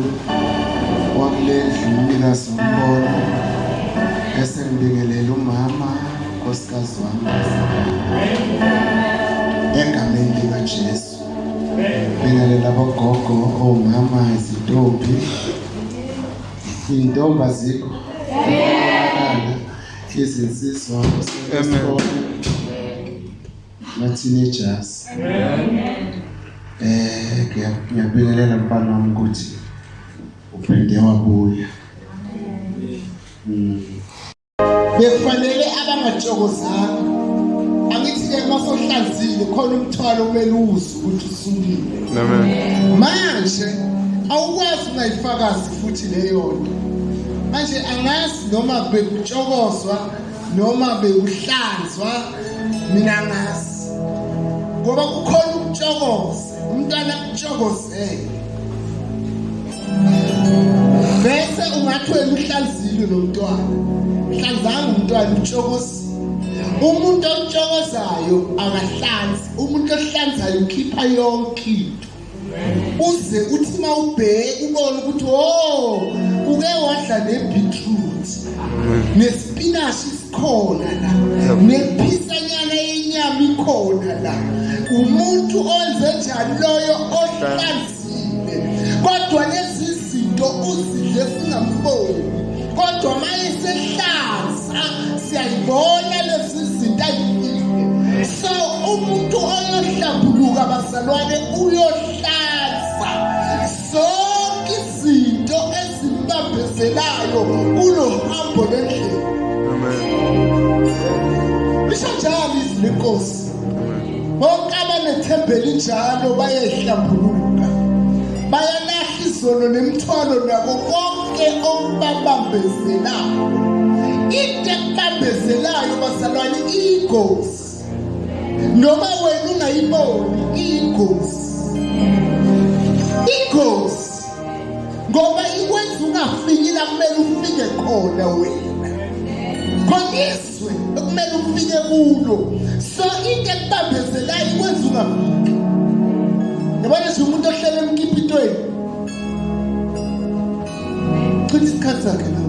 omkhulu wakulendlu umnikazi wombona esengibingelela umama nkosikazi wami egameni likaJesu. Bingelela abogogo, omama, izintombi, iy'ntombi azikho, izinsizwa esikole na-teenagers. Ngiyabingelela mfana wami ukuthi uphinde wabuya. Bekufanele abangatshokozanga. Angithi-ke masohlanzile khona umthwalo kumele uzwe ukuthi usukile. Manje awukwazi ungayifakazi futhi leyo nto. Manje angazi noma bekutshokozwa noma bekuhlanzwa, mina angazi. Ngoba kukhona ukutshokoza, umntwana kutshokozele. Bese ungathi wena uhlanzile nomntwana. Hlanzanga umntwana utshokozile. Umuntu otshokozayo akahlanzi, umuntu ohlanzayo ukhipha yonke into. Uze uthi mawubheka ubone ukuthi uke wadla nebeetroot, nesipinashi sikhona la, nephisanyana yenyama ikhona la. Umuntu onze njani loyo ohlanzile. Kodwa lezi zinto uzidle singamboni. Kodwa mayesehlanza siyayibona lezi zinto ayifile. So umuntu oyohlambuluka bazalwane uyohlanza zonke izinto ezimbambezelayo kulo hambo lendlela. Lisho njalo izwi lenkosi. Bonke abanethembeli njalo bayehlambuluka, bayalahla izono nemithwalo nabo konke okubabambezelayo. Into ekubambezelayo bazalwane iyingozi. Noma wena ungayiboni iyingozi. Ingozi ngoba ikwenza ungafiki la kumele ufike khona wena. Konizwe kumele ufike kulo. So into ekubambezelayo ikwenza ungafiki. Yabona nje umuntu ohlele emkipitweni chitha isikhathi sakhe la.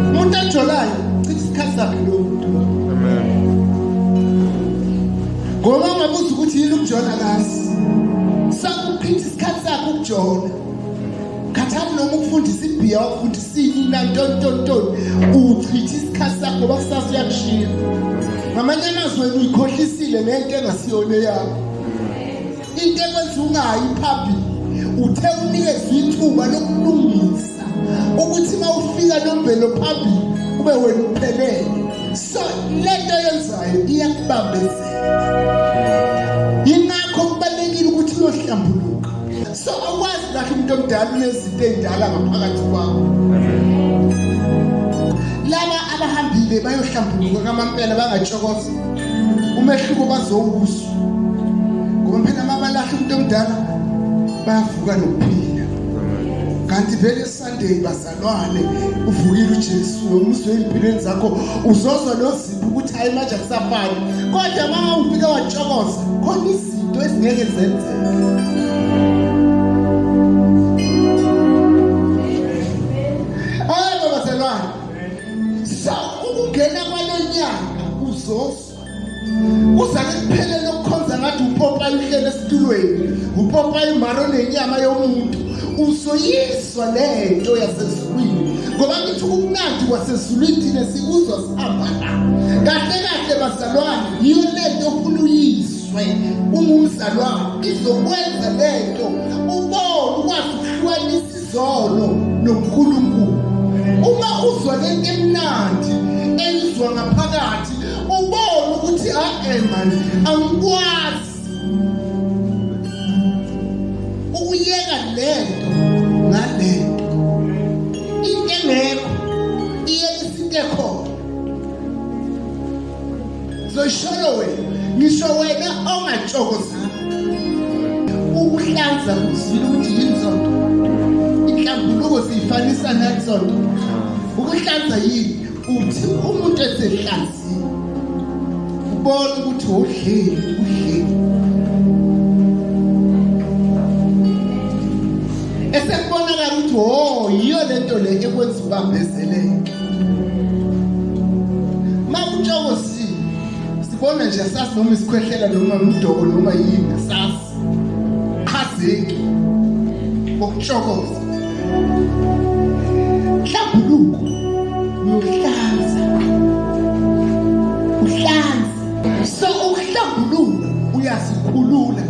Umuntu ajolayo chitha isikhathi sakhe lo muntu. Ngoba ungabuza ukuthi yini ukujona kazi. Sakuchitha isikhathi sakhe ukujona. Khathani noma ukufundisa ibhiya wakufundisa ini nantontonton. Uchitha isikhathi sakhe ngoba kusasa uyakushiya. Ngamanye amazwi wena uyikhohlisile nento engasiyona yakho. Into ekwenza ungayi phambili. Uthe unikezwe ithuba lokulungisa ukuthi mawufika nombelo phambili ube wena uphelele. So lento yenzayo iyakubambezela. Yingakho kubalekile ukuthi uyohlambuluka. So akwazi kahle umuntu omdala unezinto ezindala ngaphakathi kwakho. Laba abahambile bayohlambuluka ngamampela bangatshokoza. Umehluko bazowuzwa. Ngoba phela mabalahle umuntu omdala bavuka nokuphila. Kanti vele Sunday bazalwane uvukile uJesu nomuzwe empilweni zakho uzozwa nozipho ukuthi hayi manje akusafani. Kodwa mama ufika watshokoza khona izinto ezingeke zenzeke. Hayi bazalwane. So ukungena kwalonyaka uzozwa. Uzake kuphele lokukhonza ngathi uPopayi uhlele esitulweni, uPopayi umaro nenyama yomuntu. Usoyiswa lento yasezulwini. Ngoba ngithi kumnandi kwasezulwini thina sikuzwa sihamba la. Kahle kahle bazalwane yiyo lento ofuna uyizwe. Umzalwane izokwenza lento ubone ukwazi ukuhlukanisa izono noNkulunkulu. Uma uzwa lento emnandi eyizwa ngaphakathi ubone ukuthi man angikwazi ukuyeka lento ngalento. Into engekho iyeke isinto ekhona. Zosholo wena, ngisho wena ongatshokozanga. Ukuhlanza kuzwile ukuthi yini zonto. Inhlambuluko siyifanisa nazonto. Ukuhlanza yini? Uthi umuntu esehlanzile ubona ukuthi udlile. bambezeleke. Mawutshokozile sibona nje asasi noma isikhwehlela noma umdoko noma yini asasi khazeki ngokutshokoza. Hlambuluko uyohlanza so ukuhlambuluka uyasikhulula.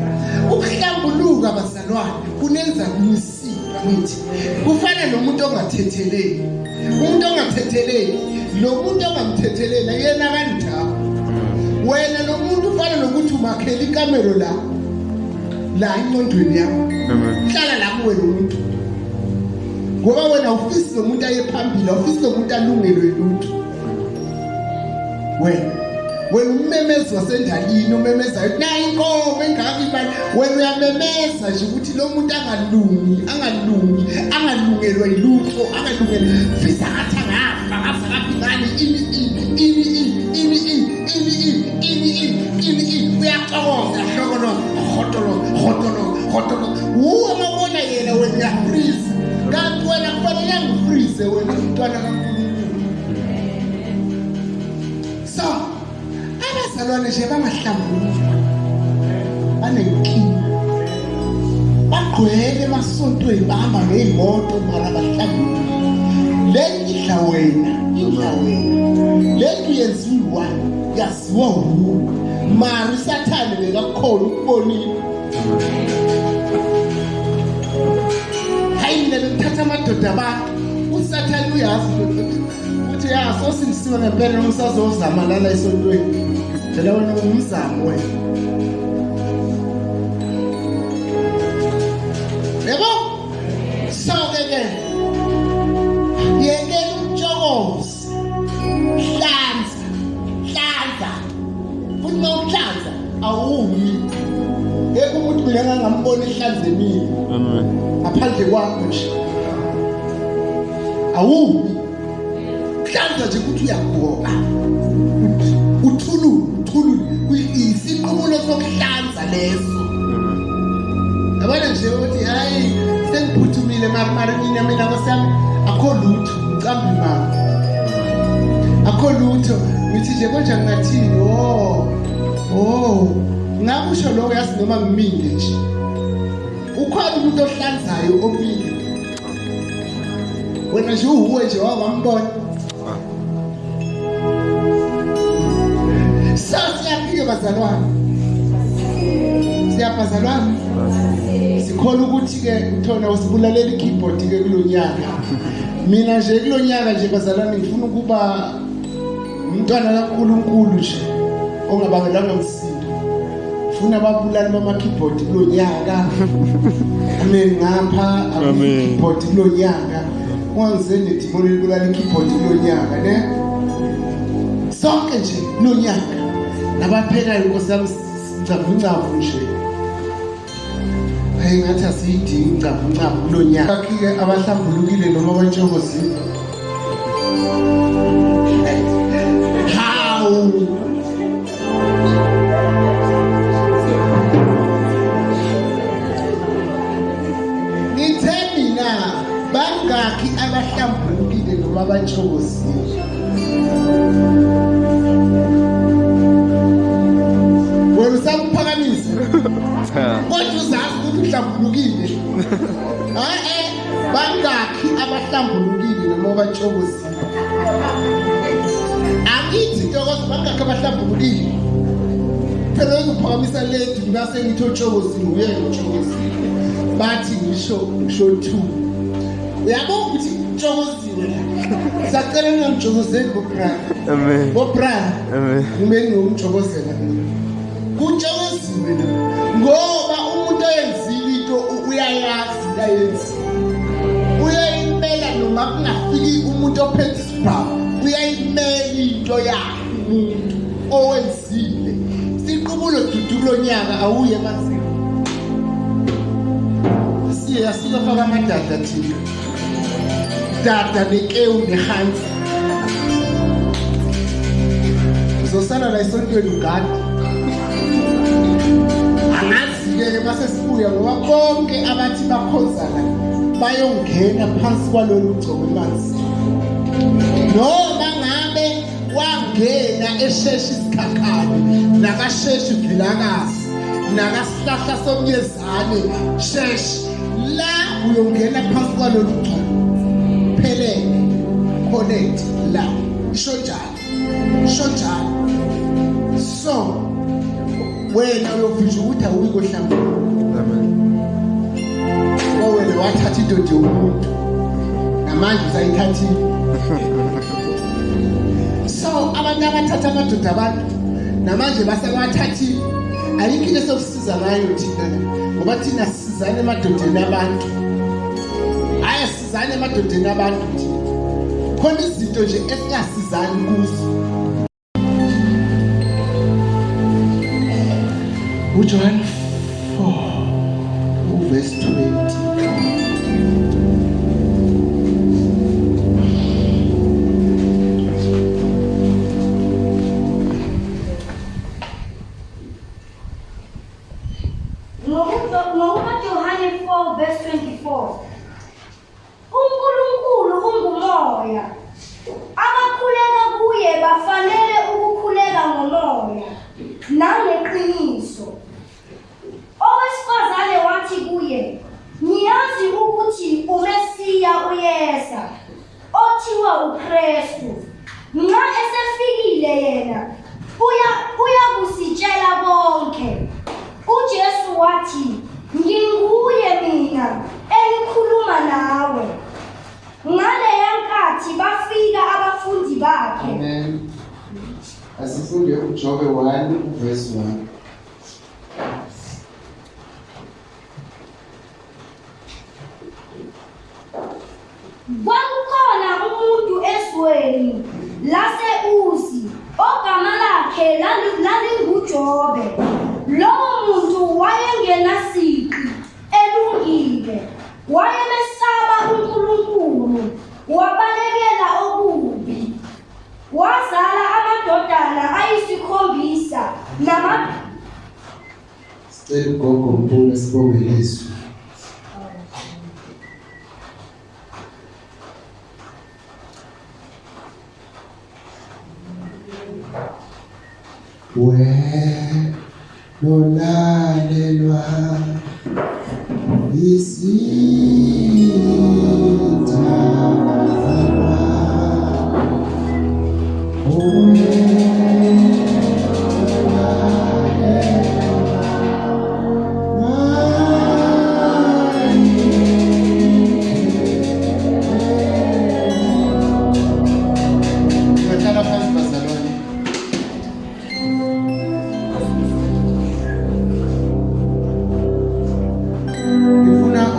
Ukuhlambuluka bazalwane kunenza imisindo ngithi kufana nomuntu ongathetheleli. Umuntu ongathetheleli lo muntu ongamthetheleli yena kanjalo. Wena nomuntu ufana nokuthi umakhela ikamero la ingqondweni yakho. Hlala lapho wena umuntu. Ngoba wena ufisi nomuntu aye phambili, ufisi nomuntu alungelwe lutho. Wena umemezi wasendalini umemezayo nayi inkomo engaka imali, wena uyamemeza nje ukuthi lo muntu angalungelwa yilutho, angalungelwa fisa ngathi ngafa ngani uyaxokoza hotolo uwe mabona yena wena freeze kanti wena kufanele ngifreeze wena mntwana kaNkulunkulu. So abazalwane nje bangahlambuluki banenkinga, bagcwele emasontweni bahamba ngey'moto mara bahlambuluki. Indla wena lento yenziwa yaziwa umuntu mara usathane bekakukhona ukubonile. Hayi mina ngithatha amadoda abantu usathane uyazi ukuthi sosindisiwe ngempela noma usazozama lana esontweni. Phela wena umzamo wena. Yebo? So-ke yekela umtshokozi. Hlanza. Futhi mawuhlanza awumi. Yebo umuntu mina ngangambona ehlanzekile. Ngaphandle kwakho nje. Awumi. Hlanza nje ukuthi uyagoba. Uthulule. Isiqubulo sokuhlanza leso. Yabona nje ukuthi hayi sengiphuthumile mara mina ngosami akho lutho ngicamba imali. Akho lutho ngithi nje konje ngathini ngakusho lokho yazi noma ngimile nje. Ukhona umuntu ohlanzayo omile. Wena nje uwe nje wangambona. Siyafika bazalwane. Siyabazalwane. Sikhona ukuthi ke uthona usibulalela ikeyboard ke kulonyaka. Mina nje kulonyaka nje bazalwane ngifuna ukuba umntwana kaNkulunkulu nje ongabangelanga umsindo. Ngifuna ababulali bama keyboard kulonyaka. Amen ngapha keyboard kulonyaka. Wangize nedimoni libulala ikeyboard kulonyaka ne. Sonke nje kulonyaka. Nabaphekayo inkosi yami ngcavu nje. Hayi ngathi asiyidingi ngcavu kulonyaka. Akike abahlambulukile noma abantshokozile. How? Ngithe mina bangakhi abahlambulukile noma abantshokozile. Kodwa uzazi ukuthi uhlambulukile. Bangakhi abahlambulukile noma abantshokozile. Angithi ntokozo bangakhi abahlambulukile. Phela uzophakamisa lady ngase ngithi otshokozile uyena otshokozile. Bathi ngisho 2. Uyabona ukuthi utshokozile la. Sacela ngimtshokozele bobrana. Amen. Bobrana. Amen. Ngime ngomtshokozela. Kutshokozile ngoba umuntu oyenzile into uyayazi layenzi. Uyayimela noma kungafiki umuntu ophethe isibhamu. Uyayimela into yakhe umuntu owenzile. Siqubulo dudu kulonyaka awuye emazini. Siyafaka amadada thina. Dada nekewu nehansi. Uzosala la esontweni ugadi. Angazi-ke basesibuya ngoba bonke abathi bakhonzana bayongena phansi kwalolu gcobo emanzi. noma ngabe wangena esheshi isikhakhane nakasheshi vilakazi nakasihlahla somyezane sheshi la uyongena phansi kwalolu xhego phelele connect la isho njalo so wena uyofisha ukuthi awuyiko hlangana wena wathatha into nje umuntu namanje usayithathile so abantu abathatha amadoda abantu namanje basewathathile ayikho into sokusiza ngayo thina ngoba thina sisizana emadodeni abantu ayasizana emadodeni abantu khona izinto nje esingasizani kuzo uJohn 4 verse 20 John 4 verse 24 uNkulunkulu ungumoya abakhuleka kuye bafanele ukukhuleka ngomoya nangeqiniso owesifazane wathi kuye niyazi ukuthi uMesiya uyeza othiwa uKristu nxa esefikile yena uyakusitshela konke uJesu wathi nginguye mina engikhuluma nawe ngaleya nkathi bafika abafundi bakhe. Amen. Asifunde uJobe 1 verse 1. Kwakukhona umuntu ezweni lase-Uzi ogama lakhe lalinguJobe. Lowo muntu wayengenasiqi elungile, wayemesaba uNkulunkulu, wabalekela okubi. Wazala amadodana ayisikhombisa Sicela ugogo Mpula sibonge Yesu. Nolalelwa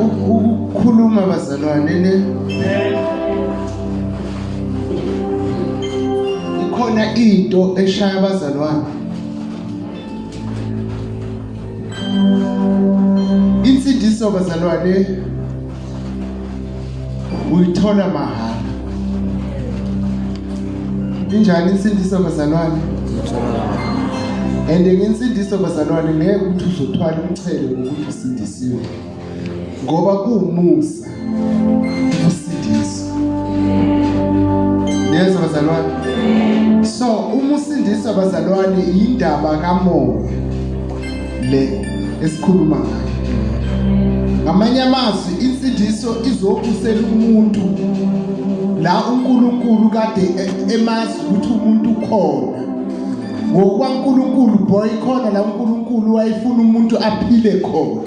ukukhuluma bazalwane ikhona into eshaya abazalwane insindiso bazalwane uyithola mahhala injani insindiso bazalwane and ngensindiso bazalwane ngeke ukuthi uzothwala umchele ngokuthi usindisiwe ngoba kuumusa usindiso neza bazalwane so umusindisa bazalwane indaba kamoya le esikhuluma ngayo ngamanye amazwi insindiso izokusela umuntu la uNkulunkulu kade emazi ukuthi umuntu ukhona ngokwaNkulunkulu boy khona la uNkulunkulu wayefuna umuntu aphile khona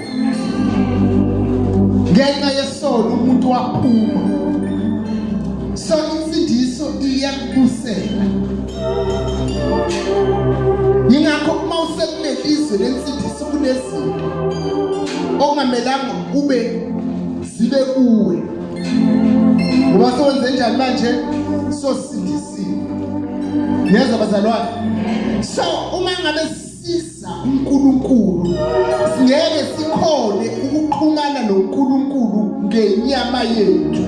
ngenxa yesono umuntu waphuma so insindiso iyakusela ingakho uma usekulelizwe lensindiso kunezinto okungamelanga ube zibe kuwe ngoba sowenze njani manje sosindisiwe neza bazalwane so uma ngabe sisa uNkulunkulu singeke sikhone ukuxhumana noNkulunkulu ngenyama yethu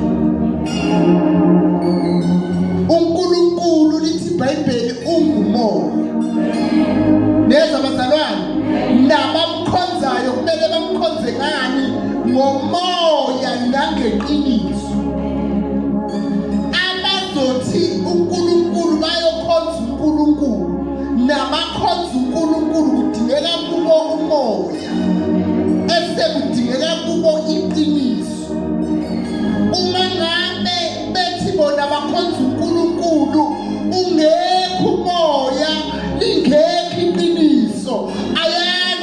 uNkulunkulu lithi iBhayibheli ungumoya neza bazalwane nabamkhonzayo kumele bamkhonze ngani ngomoya nangeqiniso abazothi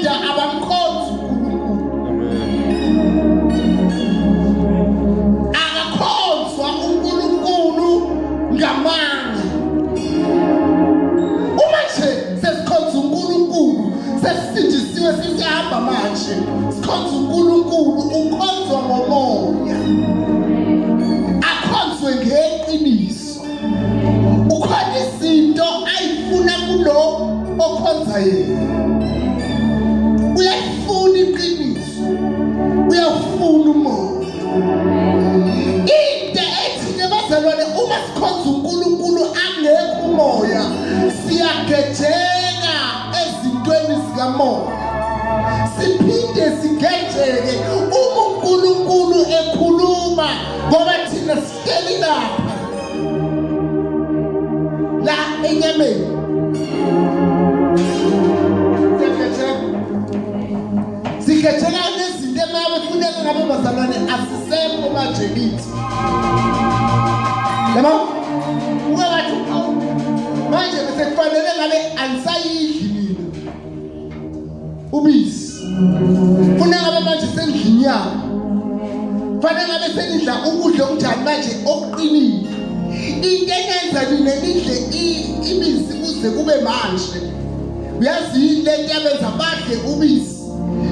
kodwa abamkhonzi uNkulunkulu. Akakhonzwa uNkulunkulu ngamanga. Uma nje sesikhonza uNkulunkulu sesisindisiwe sesihamba manje sikhonza uNkulunkulu ukhonzwa ngomoya akhonzwe ngeqiniso. Ukhona izinto ayifuna kulo okhonza yena. Uyayifuna iqiniso, uyafuna umoya. Into ethi bazalwane uma sikhonza uNkulunkulu angekho umoya siyagejeka ezintweni zikamoya. Siphinde sigejeke uma uNkulunkulu ekhuluma ngoba thina sihleli lapha la enyameni. Sigejeka nezinto emabe funeka ngabe bazalwane asisekho manje kithi. Yabo? Ukathi manje bese kufanele ngabe anisayidli mina ubisi. Funeka ngabe manje sendlini yami. Fanele ngabe senidla ukudla okunjani manje okuqinile. Into engenza mina nidle ibisi kuze kube manje. Uyazi lento yabenza badle ubisi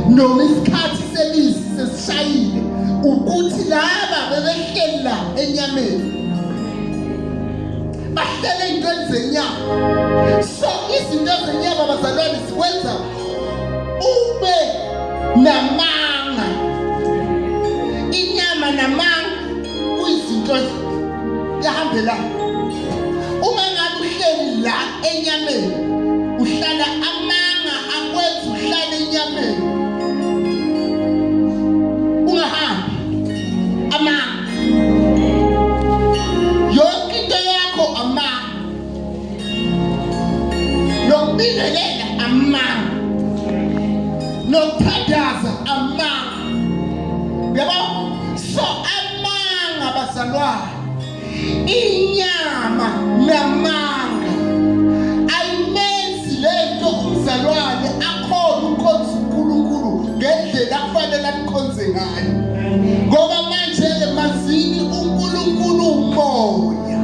noma isikhathi sebisi sesishayile ukuthi laba bebehleli la enyameni. Bahlele izintweni zenyama. So izinto zenyama bazalwane sikwenza ube namanga. Inyama namanga kuyizinto yahambelana. Uma ngabe uhleli la enyameni uhlala amanga akwenza uhlale enyameni. Ungahambi amanga. Yonke into yakho amanga. Nokubingelela amanga. Nokuthandaza amanga. Yabo? So amanga bazalwane. Inyama namanga ayimenzi lento umzalwane akhona ukhonza uNkulunkulu ngendlela kufanele amkhonze ngayo. Ngoba manje emazini uNkulunkulu umoya.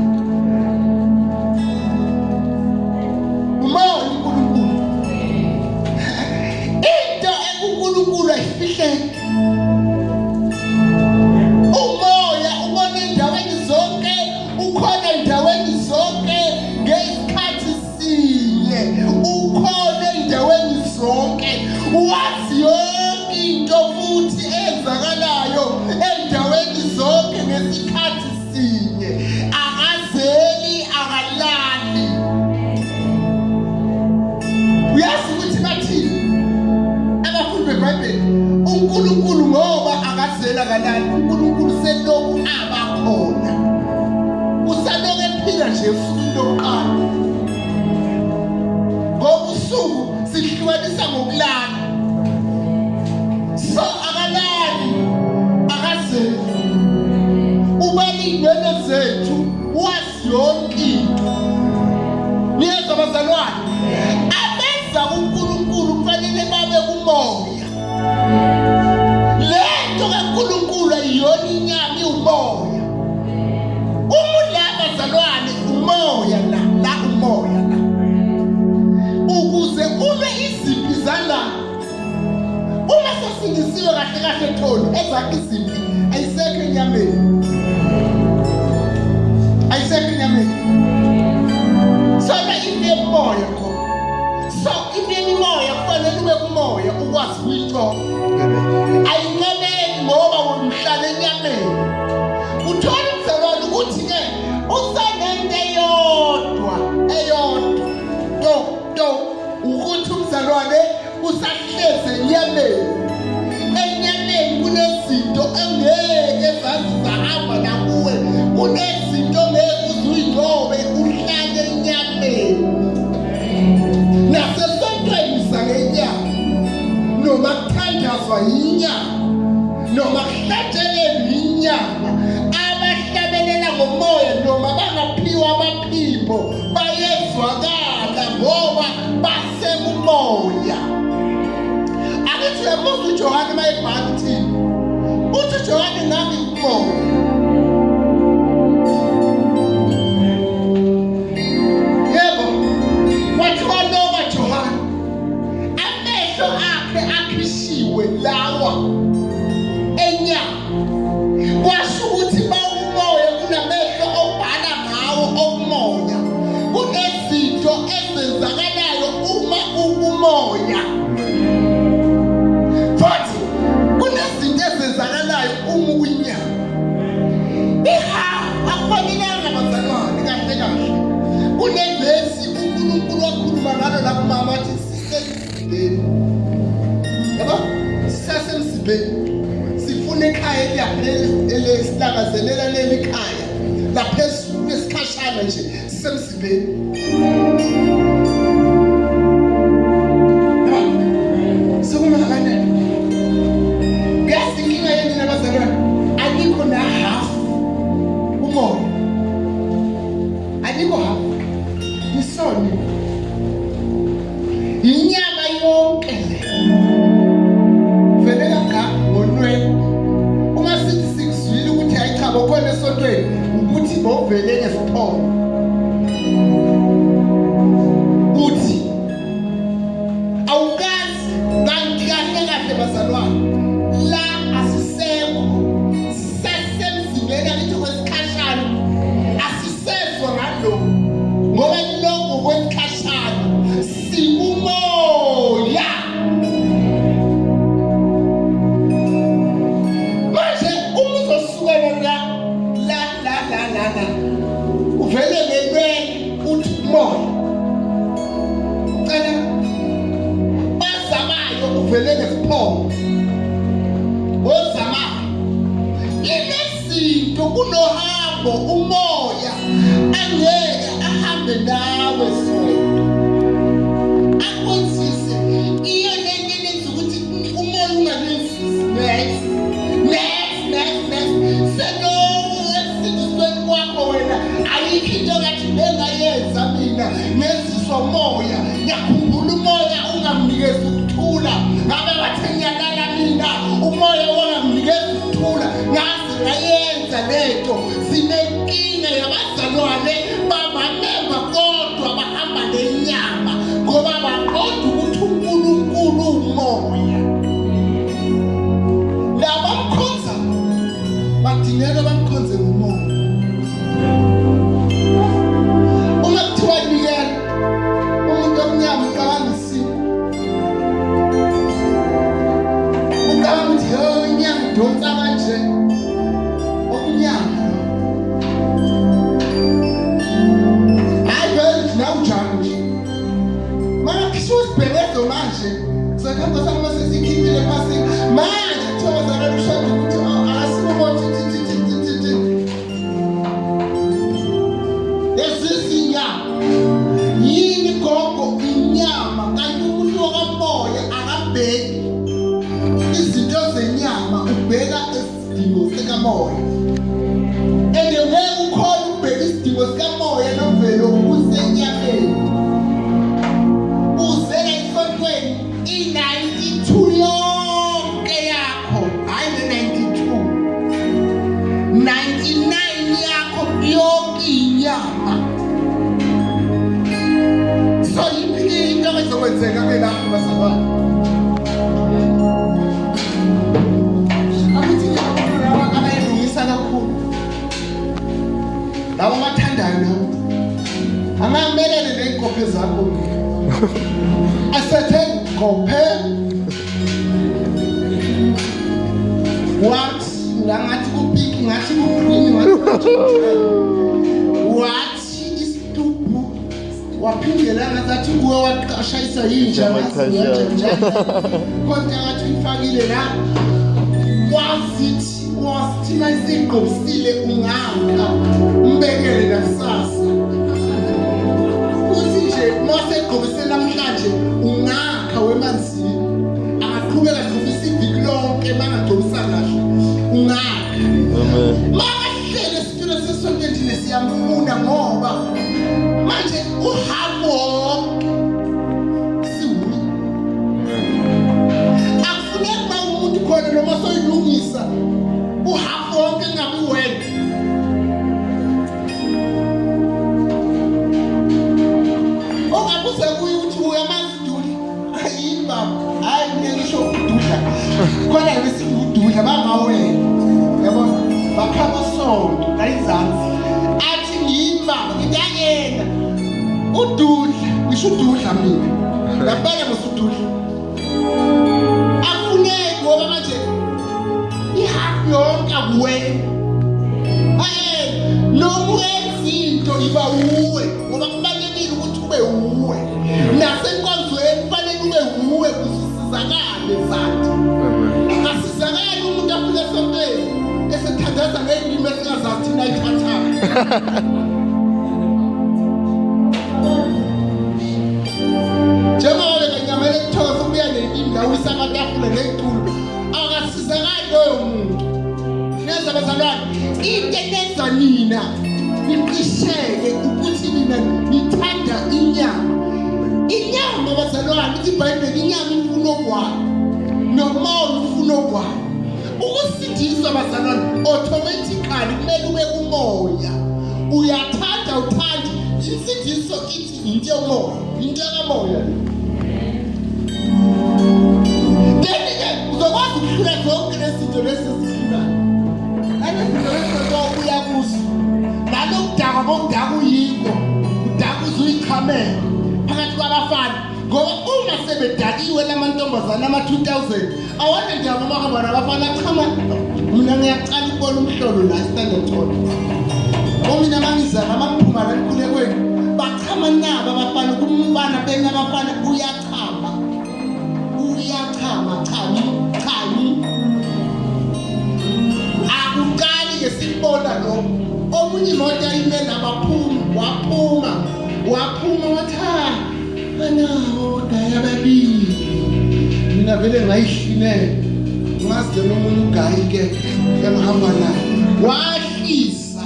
Umoya uNkulunkulu. Into uNkulunkulu ayifihleki. Umoya ubona endaweni zonke, ukhona endaweni zonke ngesikhathi sinye. Ukhona endaweni zonke. Wazi yonke into futhi ezakalayo endaweni zonke ngesikhathi sinye. Akazeli akalali. Uyazi ukuthi bathini abafundi beBhayibheli? uNkulunkulu ngoba akazeli akalali. uNkulunkulu selokhu abakhona. Usalokhu ephila nje usuku lokuqala. Ngoba usuku sihlukanisa ngokulala. So akalali akazeli. Ubani ingwele zethu wazi yonke into. Niyezwa bazalwane? Abenza uNkulunkulu kufanele babe kumoya. Lento kaNkulunkulu ayiyona inyama iwumoya. Umudla bazalwane umoya la umoya la. Ukuze ube iziphi zala. Uma sesindisiwe kahle kahle thoni ezakhe iziphi ayisekho enyameni. Ayisekho enyameni. Sona into moya khona. So into moya kufanele ube kumoya ukwazi ukuyithola. Ayinqabeni ngoba umhlala enyameni. Uthola umzalwane ukuthi ke usanento eyodwa. Ukuthi umzalwane usahleze enyameni. Enyameni kunezinto engeke zazihamba nakuwe. Kunezinto ngeke uzuyithobe uhlale enyameni. Nasesontweni sangenyama noma kuthandazwa yinyama noma kuhlatshelelwa yinyama. Abahlabelela ngomoya noma bangaphiwa amaphimbo bayezwakala ngoba basekumoya. siyabuza uJohane mayibhala uthini. Uthi uJohane nami umoya. Yebo, wathiwa loba Johane amehlo akhe akhishiwe lawa enyama. Kwasho ukuthi bawumoya kunamehlo obhala ngawo okumoya. Kunezinto ezenzakalayo uma umoya. Futhi kunezinto ezenzakalayo uma uyinyama. Akufanelanga bazalwane kahle kahle. Kunevesi uNkulunkulu wakhuluma ngalo lapho mama athi sisemsibeni. Yabo? Sisemsibeni. Sifuna ekhaya eliyaphela elesilangazelela leli ekhaya. Laphezulu kwesikhashana nje sisemsibeni. Sokuma kanjani? Ngesinkinga yeni nabazalwane alikho na half umoya. Alikho half. Nisone. Inyama yonke le. Vele kangaka ngonweni. Uma sithi sikuzwile ukuthi hayi cha bokhona esontweni ukuthi bovele ngesiphono. Uthi awukazi kanti kahle kahle bazalwane la asisekho sisemzimeni akithi kwesikhashana asisezwa ngalo ngoba lokho kwesikhashana sikumoya. Manje uma uzosukela la uvele ngenweni uthi umoya. Ucela bazamayo uvele ngesiphono. Ozamayo inezinto kunohambo umoya angeke ahambe nawe sonke. Akwenzise iyo lento lenza ukuthi umoya unganenzisi next. Selo esizweni kwakho wena ayikho into ngathi bengayenza mina ngeziswa moya. Ngiyakhumbula umoya ungamnikeza ukuthula. Ngabe wathi ngiyalala mina umoya wangamnikeza ukuthula. Ngaze ngayenza lento. Sinenkinga yabazalwane babamemba kodwa bahamba nenyama ngoba baqonda ukuthi uNkulunkulu umoya. Labamkhonza badingeka bamkhonze ngomoya. Uma kuthiwa nikela umuntu omnyama ucabanga isimo. Ucabanga ukuthi yo inyama idonsa kanje. Okunyama. Hayi vele nawe ujana nje. Mara khishiwe isibhekezo manje. Sakhamba sami sesikhiphile phasi. Manje kuthiwa bazalwane ushada ukuthi asikubothi yini gogo inyama kanti umuntu wakamoya akabheki izinto zenyama ubheka isidingo sikamoya. Ngeke ukhona ubheka isidingo sikamoya novelo usenyameni. Uzela esontweni i-92 yonke yakho hayi ne-92 99 yakho yonke inyama. So yiphi into ezokwenzeka ke lapho bazalwane? Akuthi laba abayilungisa kakhulu. Laba abathandayo nabo. Angamelene ney'nkophe zakho. Asethe ngophe. What? Ngathi kupiki, ngathi kuqini, ngathi isitubu. Waphindela ngathi kuwe waqashayisa yinja njalo. Konke ngathi ufakile la. Wasithi mayisigqobisile ungaka umbekele kusasa. Uthi nje mase egqobisela namhlanje ungaka wemanzini. Aqhubeka egqobisa iviki lonke bangagqobisa kahle. Ungaka. Amen. Mabahlele isitulo sesonto endile siyamfuna ngoba manje uhabo siwuni. Akufuna uyabona musuduli afuneki ngoba manje ihafu yonke kuwe noma uyenzinto iba uwe ngoba kubalekile ukuthi ube uwe nasenkonzweni kufanele ube uwe kusizakale zathi asizakale umuntu afike esontweni esethandaza ngey'limi esingazazi thina ayithathayo njengoba benyamele kuthokoza ubuya ney'limi la uyisa amatafula ney'tulo akasizakali loyo muntu neza bazalwane into enenza nina niqisheke ukuthi nina nithanda inyama bazalwane ithi iBhayibheli inyama ifuna okwayo nomoya ufuna okwayo ukusindiswa bazalwane automatically kumele ube kumoya uyathanda uthandi insindiso ithi into yomoya into kamoya then-ke uzokwazi ukuhlula zonke lezinto lezi ezihlunayo uya kuzo nalokudakwa kokudaka uyikho udaka uzuyichamela phakathi kwabafana ngoba uma sebedakiwe lamantombazane ama-2000 awane ndiyabomahamba nabafana chama mina ngiyacala ukubona umhlolo la standatona omina mangizana amaphuma la nkulekweni bachama nabo abafana kumbana benye abafana uyachama chami akukali ngesibona lo omunye imoto ayimela waphuma wathi banawo gaya babili mina vele ngayihlinela ngazi nomunye ugayi ke engihamba naye wahlisa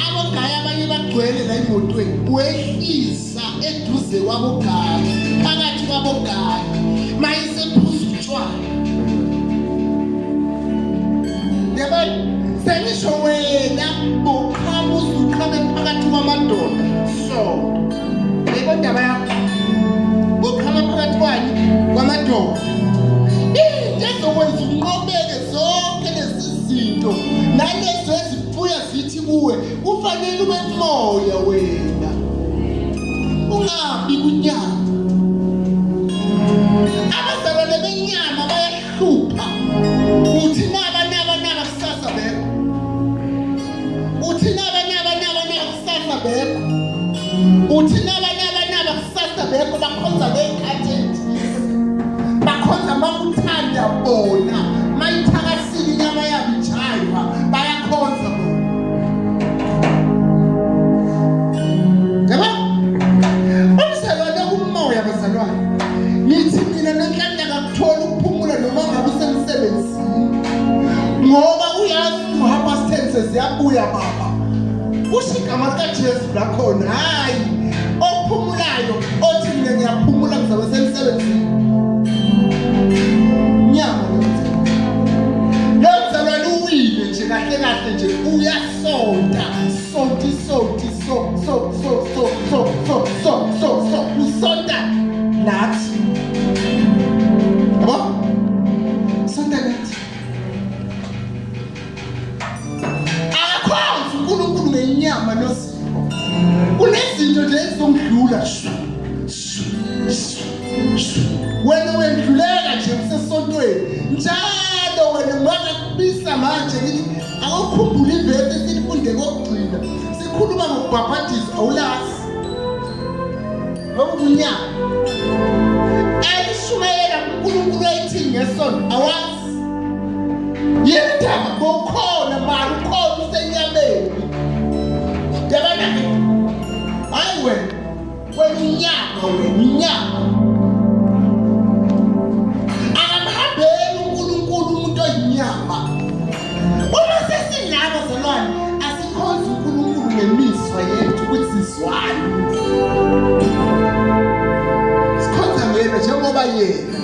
abogaya abanye bagcwele la emotweni wehlisa eduze kwabogaya phakathi kwabogaya mayisephuza utshwala yabona sengisho wena uqhama uzuqhame phakathi kwamadoda so ayibondaba yakho uqhama phakathi kwamadoda into ezokwenza unqobeke zonke lezi zinto nalezo ezibuya zithi kuwe kufanele ube moya wena ungabi kunyama abazalwane benyama bayahlupha uthi naba kusasa bekho uthi naba kusasa bekho uthi naba kusasa bekho bakhonza ngey'khathi bakhonza makuthanda bona mayithakasile inyama yabo ijayiva bayakhonza yabo umzalwane kumoya bazalwane ngithi mina nanhlanhla kakuthola ukuphumula noma ngabe usemsebenzini ngoba uyazi u10:30 seziyabuya baba kusho igama likaJesu lakhona hayi ophumulayo othi mina ngiyaphumula ngizabe semsebenzini nyama lomzalwane uwile nje kahle nje uyasonta usonta nathi yabo sonta nathi akakhonzi uNkulunkulu ngenyama nosipho kunezinto nje ezizongidlula wena wendlulela nje usesontweni njalo wena ngakubisa manje ngithi akukhumbula ivesi esifunde kokugcina sikhuluma ngokubhabhadisa awulazi ngoba unyaka elishumayela uNkulunkulu ayithini ngesonto awazi yendaba bokhona mali ukhona usenyameni yabona hayi wena unyaka akamhambeli uNkulunkulu umuntu oyinyama uma sesinabo zalwane asikhonza uNkulunkulu ngemiswa yethu ukuthi sizwane sikhonza yena njengoba yena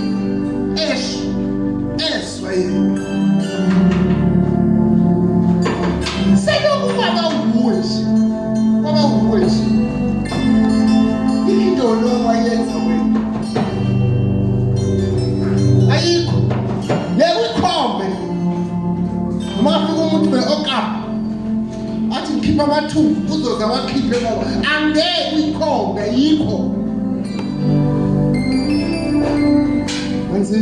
eswa yena selokhu kwaba uwe nje into lo wayenza wena ayikho yekukhombe noma afika umuntu beokapa athi ngikhipha amathumbu uzoza wakhiphe ngoba angeke uyikhombe yikho Anzi.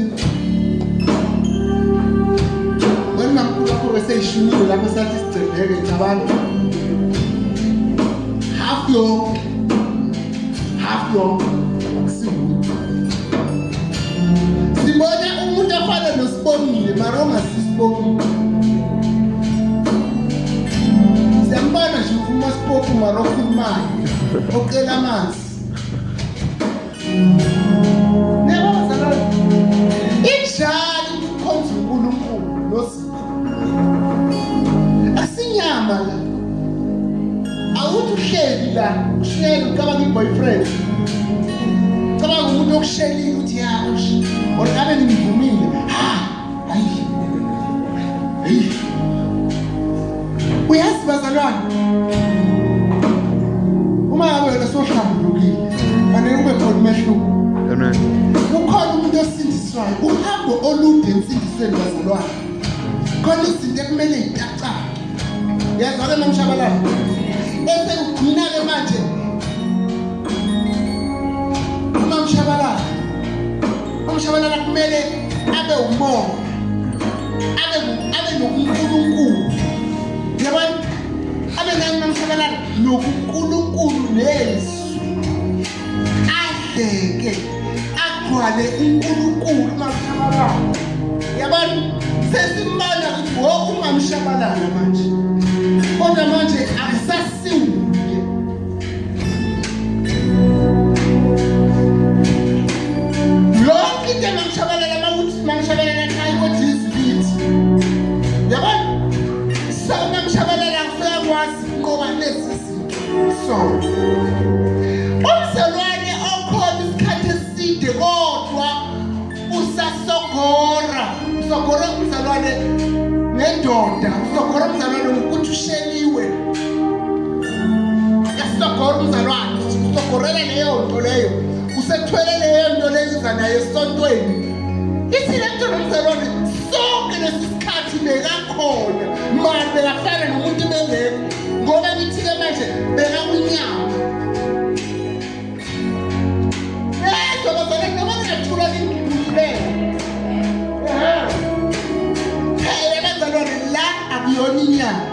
Wena mkhulu bese ishunile lapho sathi sicebheke abantu. Half your Sibona umuntu afana noSibongile mara ongasisibongi. Siyambona nje uma sipopu mara okhulumayo. Ocela amanzi. Neba bazalwane. Injalo ukukhonza uNkulunkulu noSipho. Asinyama la. Awuthi uhleli la, uhleli ucabanga iboyfriend. Cabanga umuntu okushelile ukuthi yashi. Orgabe nimvumile. Hayi. Uyazi bazalwane. Uma ngabe wena sohlambulukile, fanele ube khona umehluko. Amen. Ukhona umuntu osindiswayo, uhambo olude insindisweni bazalwane. Khona izinto ekumele icaca. Yazake nomshabalala. Bese ugcina ke manje. Umshabalala kumele abe umoya. Abe nokuNkulunkulu. Yabona? Abe nomshabalala nokuNkulunkulu nezwi. Ahleke agcwale uNkulunkulu umshabalala. Yabona? Sesimana ukuthi ungamshabalala manje. Kodwa manje akusasiwe. Lonke into engamshabalala mawuthi mangishabalala ekhaya kodwa izilithi. Yabona? Sawungamshabalala usuyakwazi ngoba lesi so. Umzalwane okhona isikhathi eside kodwa usasogora. Usogora umzalwane nendoda. Usogora umzalwane ukuthi usheliwe. Yasogora umzalwane. Usogorela leyo nto leyo. Usethwele leyo nto leyo iza nayo esontweni. Ithi le nto nomzalwane sonke lesikhathi bekakhona. Manje bekafana nomuntu bengekho. Ngoba ngithi ke manje bekakunyama. Bazalwane noma ngingathula ngidlulele. Bazalwane la akuyona inyama.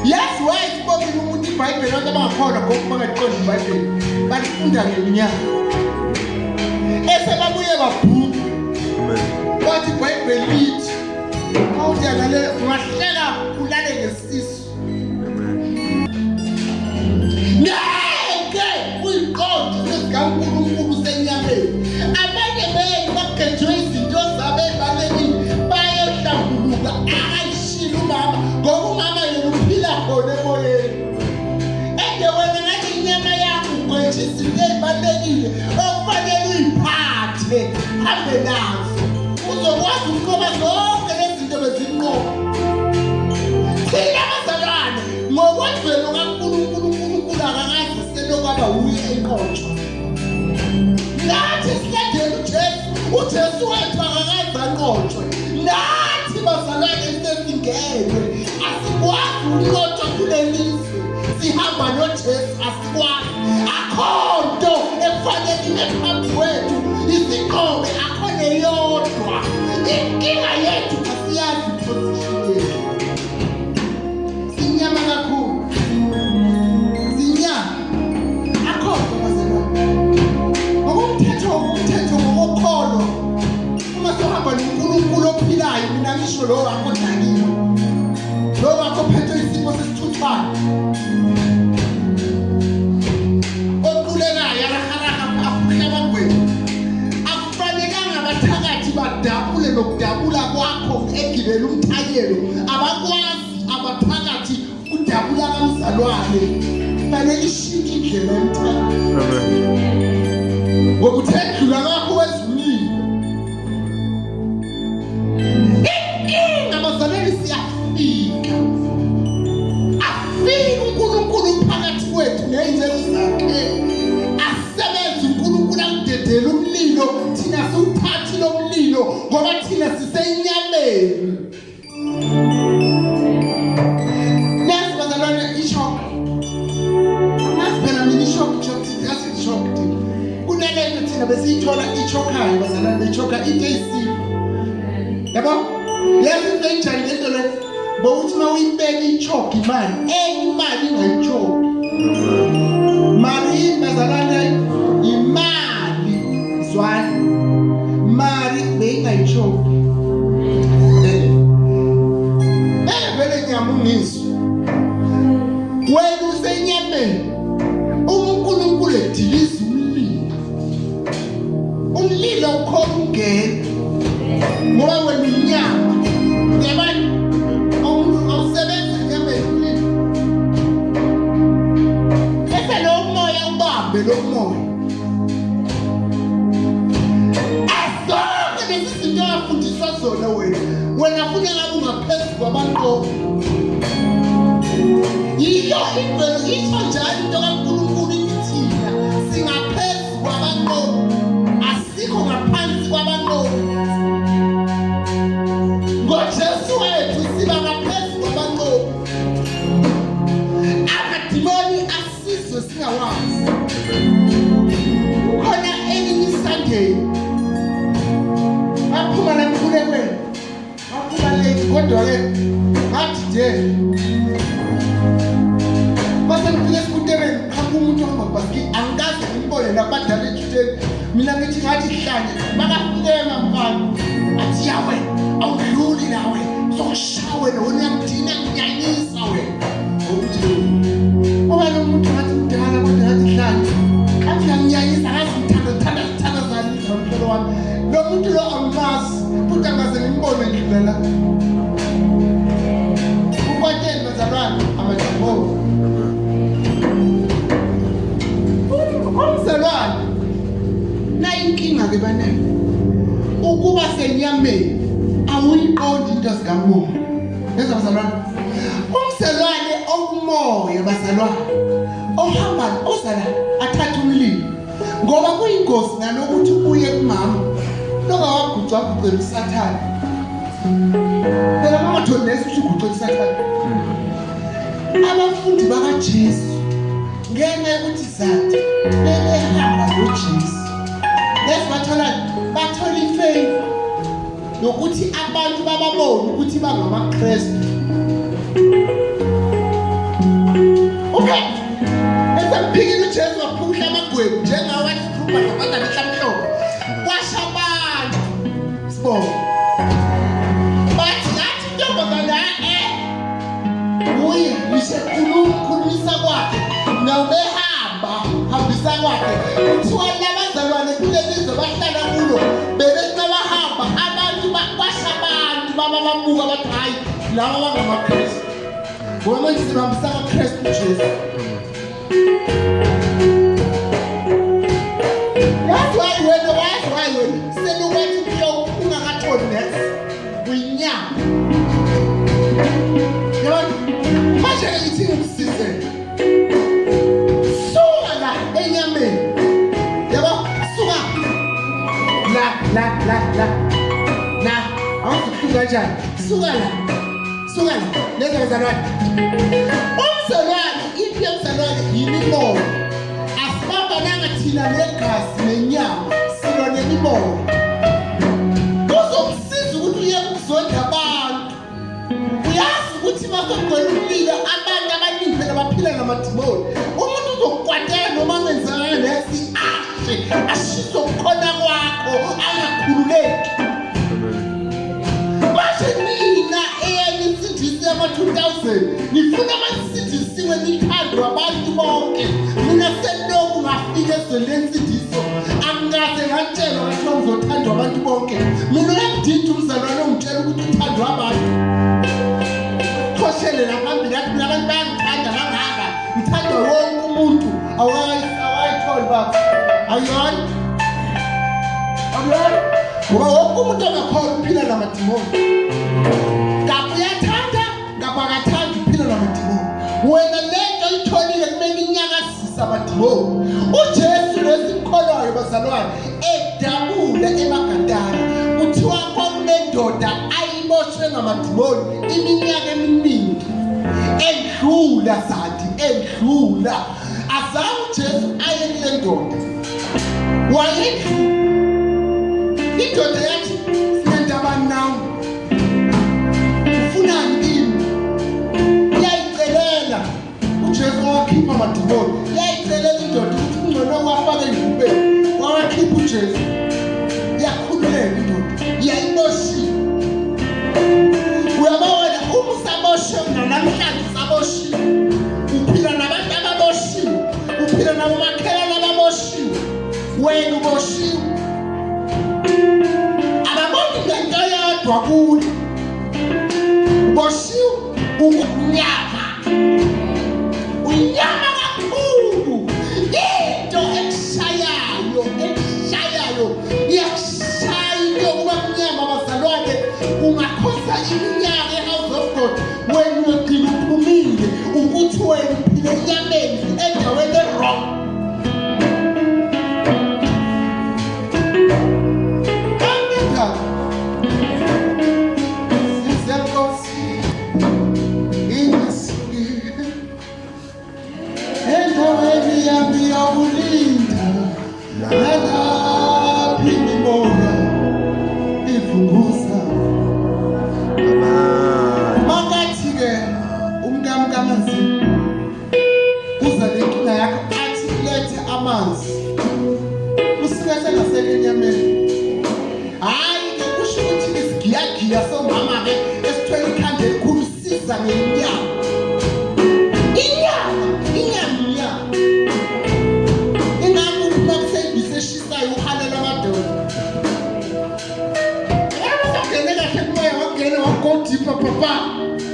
Yes, why spoke umuntu iBhayibheli abantu abangakhona ngoba bangaqondi iBhayibheli. Bafunda ngenyama. Babuye babhuku. Wathi iBhayibheli lithi awuthi ngale ungahleka ulale ngesisu. Ngeke uyiqonde sesikaNkulunkulu senyameni. Abanye benu bakhethe izinto zabe balekile bayohlambuluka ayishila umama ngoba umama yena uphila khona emoyeni. Wena ngathi inyama yakho ugwethe izinto ezibalekile okufanele uyiphathe hambe nazo uzokwazi ukuqoba zonke lezi zinto bezinqoba. Thina bazalwane ngokwemvelo kaNkulunkulu akakazi selokwaba uye enqotshwa. Nathi silandela uJesu wethu akakazi anqotshwe. Nathi bazalwane sesingenwe asikwazi ukunqotshwa kulelizwe. Sihamba noJesu asikwazi. Akho nto efanele ngaphambi kwethu. Izinqobe akho neyodwa. Inkinga yethu asiyazi position yethu. Sinyama kakhulu. Sinyama. Akho nto bazalwane. Ngokomthetho ngokokholo. Uma sohamba noNkulunkulu ophilayo mina ngisho lo wakho Danilo. Lo wakho phethe isipho sesithuthwane. Badabule nokudabula kwakho egibela umthanyelo abakwazi abaphakathi udabula kamzalwane fanele ishintshe indlela yomthanyelo. Amen. Ngokuthendula kwakho wezulile. Inkinga bazalwane siyafika. Afika uNkulunkulu phakathi kwethu ney'nzezo zakhe. Asebenza uNkulunkulu akudedele umlilo thina siwuthathi lo mlilo ngoba thina sisenyameni. Yazi bazalwane ishock. Amazi phela mina ishock kunalento thina namuhla besiyithola ichokayo bazalwane bechoka into eyisifo yabo yazi into enjani lento le bokuthi mawuyibeka ichoka imali ingayichoki mari bazalwane imali zwane mari beyingayichoki vele ngiyamungizwa wena usenyameni uNkulunkulu ediliza umlilo ukhona ungena ngoba wena inyama yabani awusebenzi enyameni umlilo bese lo moya ubambe lo moya asonke lezi zinto afundiswa zona wena funa ngabe ungaphezulu kwabantu yiyo imvelo isho njalo into kaNkulunkulu ithina singaphezulu kwabantu asikho ngaphansi kwabantu ngoJesu wethu siba ngaphezulu kwabantu amadimoni asizwe singawazi khona enye Sunday aphuma namkhulekweni aphuma late kodwa ke ngathi nje base ngifike esikutereni khapha umuntu ongabhaki angikaze ngimbone nabadala ejuteni mina ngithi ngathi hlanje bakafikema mfana athi yawe awudluli nawe sokushawe nona uyangidina ngiyanyisa wena ukuthi ngoba lo muntu ngathi mdala kodwa ngathi hlanje athi ngiyanyisa ngathi ngithanda zani nomphelo wami lo muntu lo angimazi futhi angaze ngimbone ngidlela ukwateni bazalwane amajimbo umzalwane na inkinga ke bana ukuba senyameni awuyiqondi into zikamoya yenza bazalwane umzalwane okumoya bazalwane ohamba ozala athatha umlilo ngoba kuyingozi nanokuthi uye kumama loka wagucwa gucela usathane phela mama thonesi uthi gucela usathane abafundi bakaJesu ngenxa yokuthi zathi behamba noJesu bathola ifavor yokuthi abantu bababone ukuthi bangamaKristu okay esemphikile uJesu waphukula amagwebu njengawo wathi grupha nabantu abehlamhloko kwasha abantu sibona bathi ngathi ntombazana uye ngisekhulumisa kwakhe hambisa kwakhe kuthiwa labazalwane kulelizwe bahlala kulo bebesabahamba abantu bakwasha abantu bababuka bathi hayi laba bangamaKristu ngoba manje sibambisa kaKristu uJesu that's why wena selokwathi kuyo ungakatholi nesi uyinyama yabona manje ngithi ngikusize enyameni yabo suka la awusuka kanjani suka la leza bazalwane umzalwane ipi umzalwane yimimoya asibamba nanga thina negazi nenyama silo nemimoya kuzokusiza ukuthi uye ukuzonda abantu uyazi ukuthi basogcwele umlilo abantu abaningi phela baphila namadimoni umuntu uzokukwatela noma ngenzakala nesi ashiso khona kwakho angakhululeki bashe nina eyanisindisi yama-2000 nifuna amasindisiwe nikhandwe abantu bonke mina seloku ngafika ezweni lensindiso angikaze ngatshelwa ngathi uzothandwa abantu bonke mina uyangidida umzalwane ongitshela ukuthi uthandwa abantu khoshele naphambili athi mina abantu bayangithanda bangaka ngithandwa wonke umuntu awayitholi baba ayona ngoba wonke umuntu angakhona uphila namadimoni ngapha uyathanda ngapha akathanda uphila namadimoni wena lento oyitholile kumele inyakazise amadimoni uJesu lesimkholwayo bazalwane edabula emagadala kuthiwa kwakunendoda ayiboshwe ngamadimoni iminyaka eminingi edlula azange uJesu aye kule ndoda wayendlu indoda yathi sinentabani nawe ufunani kimi yayicelela uJesu wakhipha amadimoni yayicelela indoda ukuthi kungcono wafake engubeni wawakhipha uJesu yakhululeka indoda yayiboshiwe uyabona uma usaboshiwe namhlanje usaboshiwe uphila nabantu ababoshiwe uphila nabomakhelwane ababoshiwe wena uboshiwe ababoni ngento yodwa kuwe uboshiwe unyama kakhulu into ekushayayo iyakushaya ukuba mnyama bazalwane ungakhosa iminyaka e-house of God wena ugcina uphumile ukuthi wena uphile enyameni endaweni e-wrong.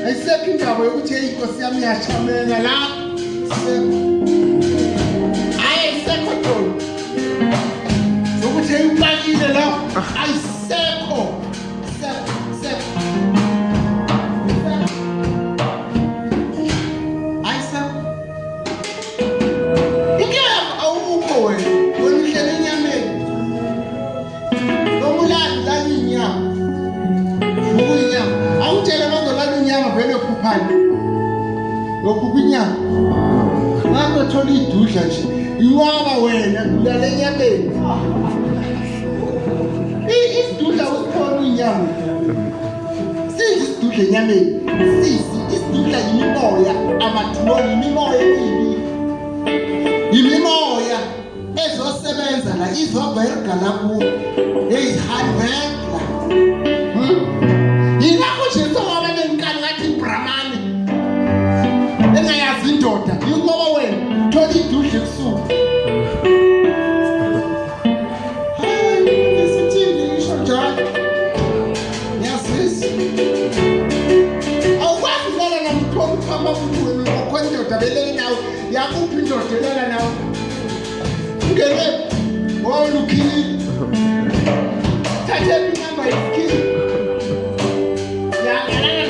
Ayisekho indaba yokuthi inkosi yami yashamela la ayisekho tolo yokuthi uyibakile la ayisekho inkinga awukho wena uhlele enyameni nomulali la inyama awutshele bazolala inyama vele khuphani lokhu kwinyama ngakho thola idudla nje iwaba wena ulala enyameni isidudla usikhona inyama sithi isidudla enyameni isidudla yimimoya amadimoni yimimoya ezosebenza la izoberga la kuwo ezihanvela yilapho Jesu wabane inkani ngathi iBrahmani engayazi indoda yingoba wena thola idudla ebusuku esithini isho njalo yazisi awukwazi ulala namthombo ukhamba kuwena ngokhona indoda belele nawe yakuphi indoda elala nawe ungene wolukhili thathe inamba yesikhili yalala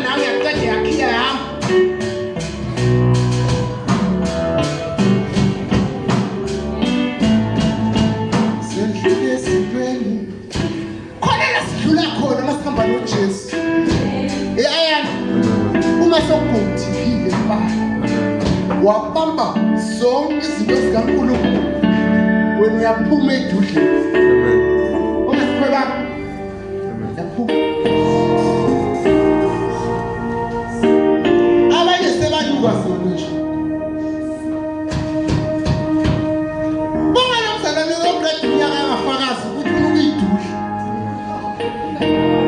nawe yaqeda yakhiya yami sendlule esintweni khona la sidlula khona masihamba noJesu ayana uma sokugudikile mfana wabamba zonke izinto zikaNkulunkulu wena uyaphuma edudleni uma sikhwela yaphuma kwasonisho bonga nomzalwane oqeda unyaka yamafakazi ukuthi ukuyidudla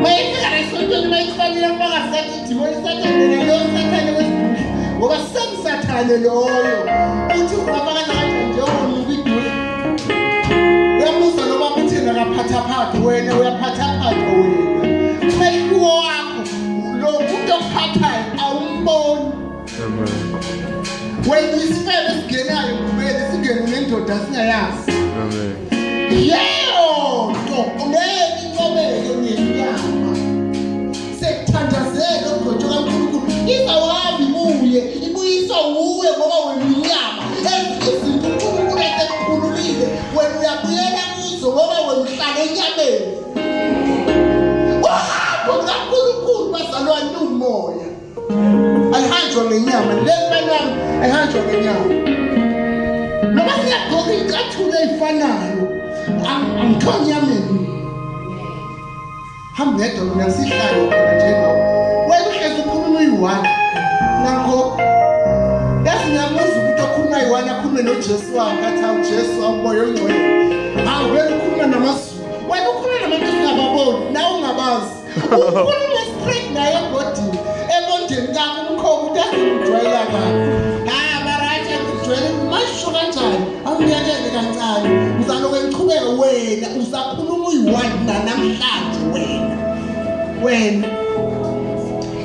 mayifika la isontweni mayifanele mfakazi sathi idimoni isathane leyo sathane wesidudla ngoba semsathane loyo uthi ungafakaza kanjani njengoba ukuyidudla uyamuza noma uthina kaphathaphatha wena uyaphathaphatha wena umehluko wakho lo muntu okuphathayo awumboni. When isifebe sigenayo kumele singene nendoda singayazi. Yebo nto ngeke inqobeke ngenyama. Sekuthandazela ugojo kaNkulunkulu izawami ibuye ibuyiswa uwe ngoba wena inyama. Izinto uNkulunkulu esekhululile wena uyabuyela kuzo ngoba wena uhlala enyameni. Wahamba kaNkulunkulu bazalwane umoya. Alihanjwa ngenyama lemanami ehanjwa ngenyama Noma siyagqoka icathulo eyifanayo angithoni yameni hambe ngedwa mina sihlalo khona njalo wena uhlezi ukhuluma uyi-1 nakho yazi ngiyamuza ukuthi okhuluma uyi-1 akhulume noJesu wakhe athi awu Jesu awumoya ongcwele awu vele ukhuluma namazulu wena ukhuluma nabantu esingababoni nawe ungabazi ukhuluma straight naye ebhodini emondeni kakho umkhomba ukuthi azimjwayela kabi abarathi akujwayele masho kanjani awunyakele kancane uzalokho ngichubeke wena usakhuluma uyi-1 namhlanje wena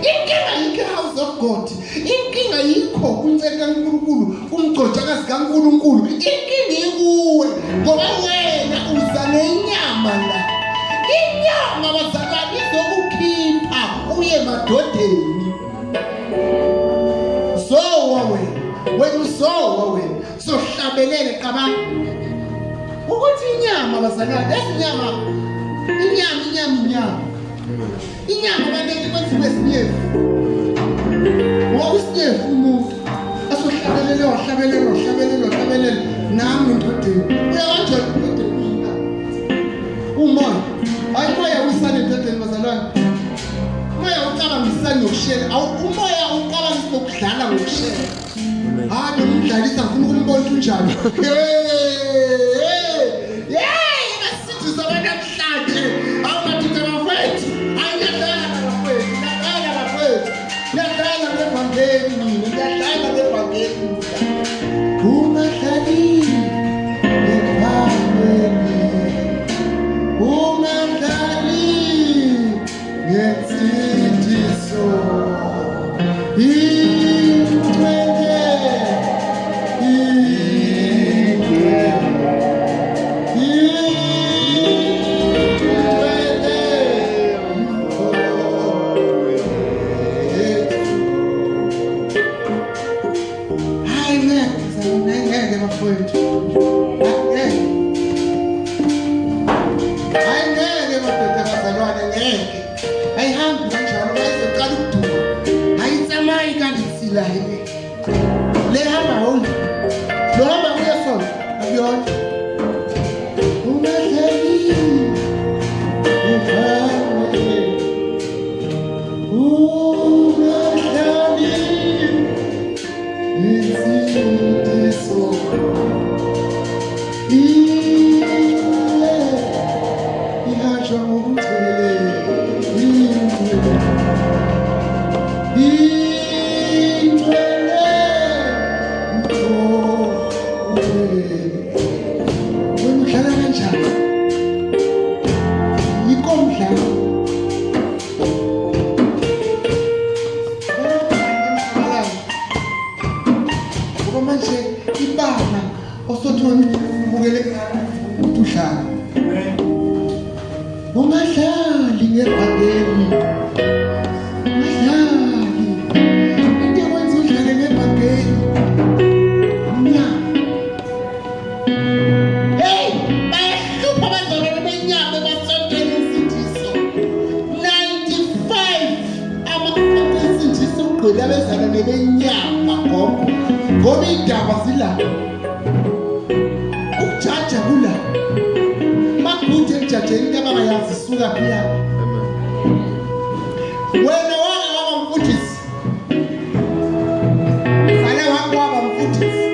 inkinga yikho house of God inkinga yikho kunceka kaNkulunkulu kumgcojakazi kaNkulunkulu inkinga ikuwe ngoba wena uza nenyama la inyama bazalwane izokukhipha uye emadodeni zowa wena sohlabelele qabanga ukuthi inyama bazalwane inyama abaningi kwenziwe sinyefu ngokusinyefu umuntu asohlabelele nami ndodeni uyakanjani ndodeni umoya hayi moya wisane ndodeni bazalwane moya ucabangisani ngokushela umoya ucabangisa ngokudlala ngokushela hayi nomdlalisa ngifuna ukumbona unjani basithisa abantu namhlanje awumathitha bafethu Ngiyahlala ngebhangeni ungahlali ngesithiso ungahlali ngebhangeni into ekwenza udlale ngebhangeni bayahlupha abazalwane benyama ebasontweni esithiso 95 amasonto esithiso ugqile abezalwane benyama ngoba iindaba zilapha ukujaja kula makude emjajeni into abangayazi isuka phiya wena waba mfundisi vale wako waba mfundisi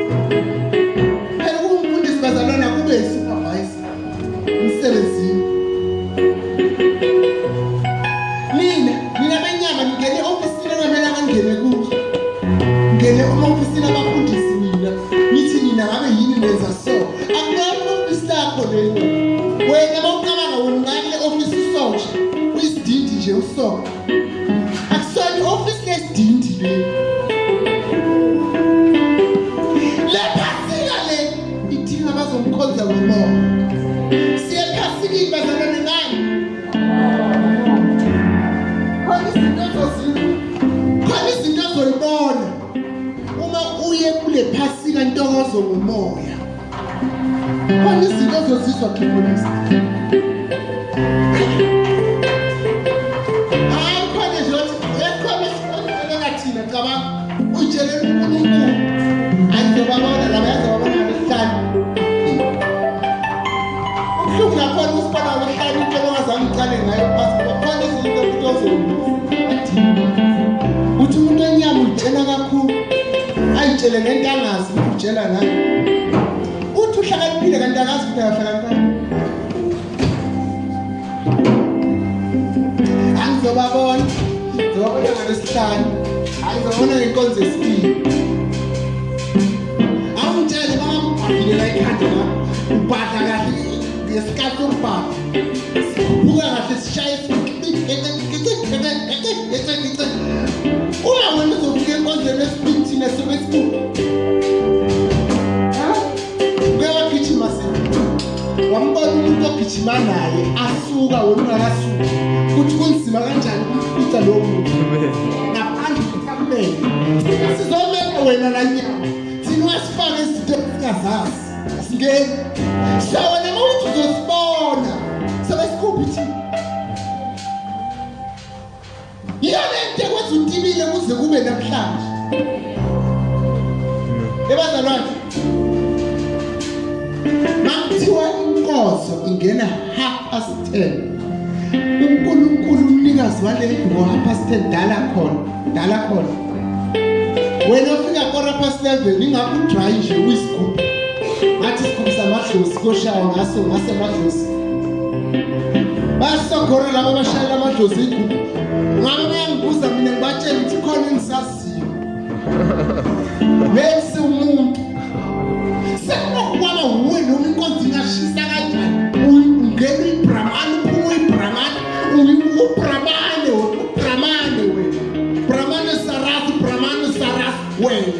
phela kuba umfundisi bazalwana kube yisupervisor umsebenzini mina benyama ngingene ofisini engamele angangene kuzo ngene ofisini abafundisi mina ngithi nina ngabe yini nenza so akubona ofisi lakho lelo wena mawucabanga wena ngale office usonje uyisidindi nje usonje akusona office lesidindi le phasika le idinga bazomkhonza ngomoya siyephasikile bazalwane ngani khona izinto ozoyibona uma uye kule phasika ntokozo ngomoya khona izinto ozozizwa khipholisa hayi khona nje ekhona engathina cabanga uyijelela uNkulunkulu ayizobabona laba yazobabona ngesihlanu usibona ngokuhlala into ongazange uqale ngayo phasi kwakhona izinto kutozowathi uthi umuntu enyama utshela kakhulu ayitshele ngento angazi ukuthi utshela ngayo uthi uhlakaniphile kanti akazi ukuthi ayahlakaniphile angizobabona ngizobabona ngalesihlanu angizobona ngenkonzo yesibili awungitshele bamabhakilela ikhanda la ubhadla kahle ngesikhathi sombhadla sikhuphuka kahle sishaye uma wena uzofika enkonzweni yesibili thina sokwesibuka uke wagijima wambona umuntu ogijima naye asuka wena ungakasuki kuthi kunzima kanjani ukufica lowo muntu ngaphandle kukamele sizomela wena la nyama thina wasifaka izinto esingazazi asingeni sawona mawuthi uzosibona sebesikhuphi thina yiyo lento ekwenza utibile kuze kube namhlanje ebazalwane makuthiwa inkozo ingena 10:30 uNkulunkulu umnikazi waleli ngo 10:30 dala khona wena ufika 11:15 ingakho udry nje uyisigubhu ngathi isigubhu samadlozi koshawa ngaso ngasemadlozi basogora laba abashayela amadlozi igubhu ngabe bayangibuza mina ngibatshela ukuthi khona engisaziyo bese umuntu sekukwaba uwe noma inkonzo ingashisa kanjani ungena iBrahman uphuma iBrahman uBrahmane wena Brahmane Saras wena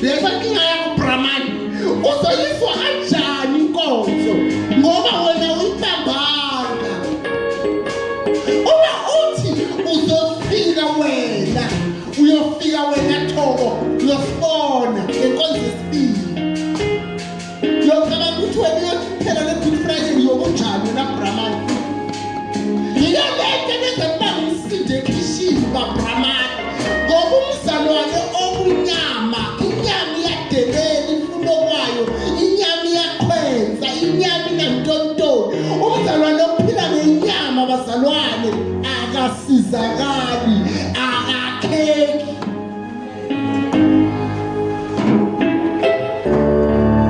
leba kinga yakho Brahman uzoyiswa kanjani inkonzo ngoba wena uyibambanga uma uthi uzofika wena uyofika wena Thoko uyosibona enkonzo yesibili yokaba ukuthi wena uyophela le Good Friday uyobunjani na Brahman yiyo lento nezemba umsinde ekhishini kaBrahman ngoba umzalwane obunyama inyama iyadelela imfundo kwayo inyama iyakhwenza inyama inantontoni umzalwane ophila ngenyama abazalwane akasizakali akakheki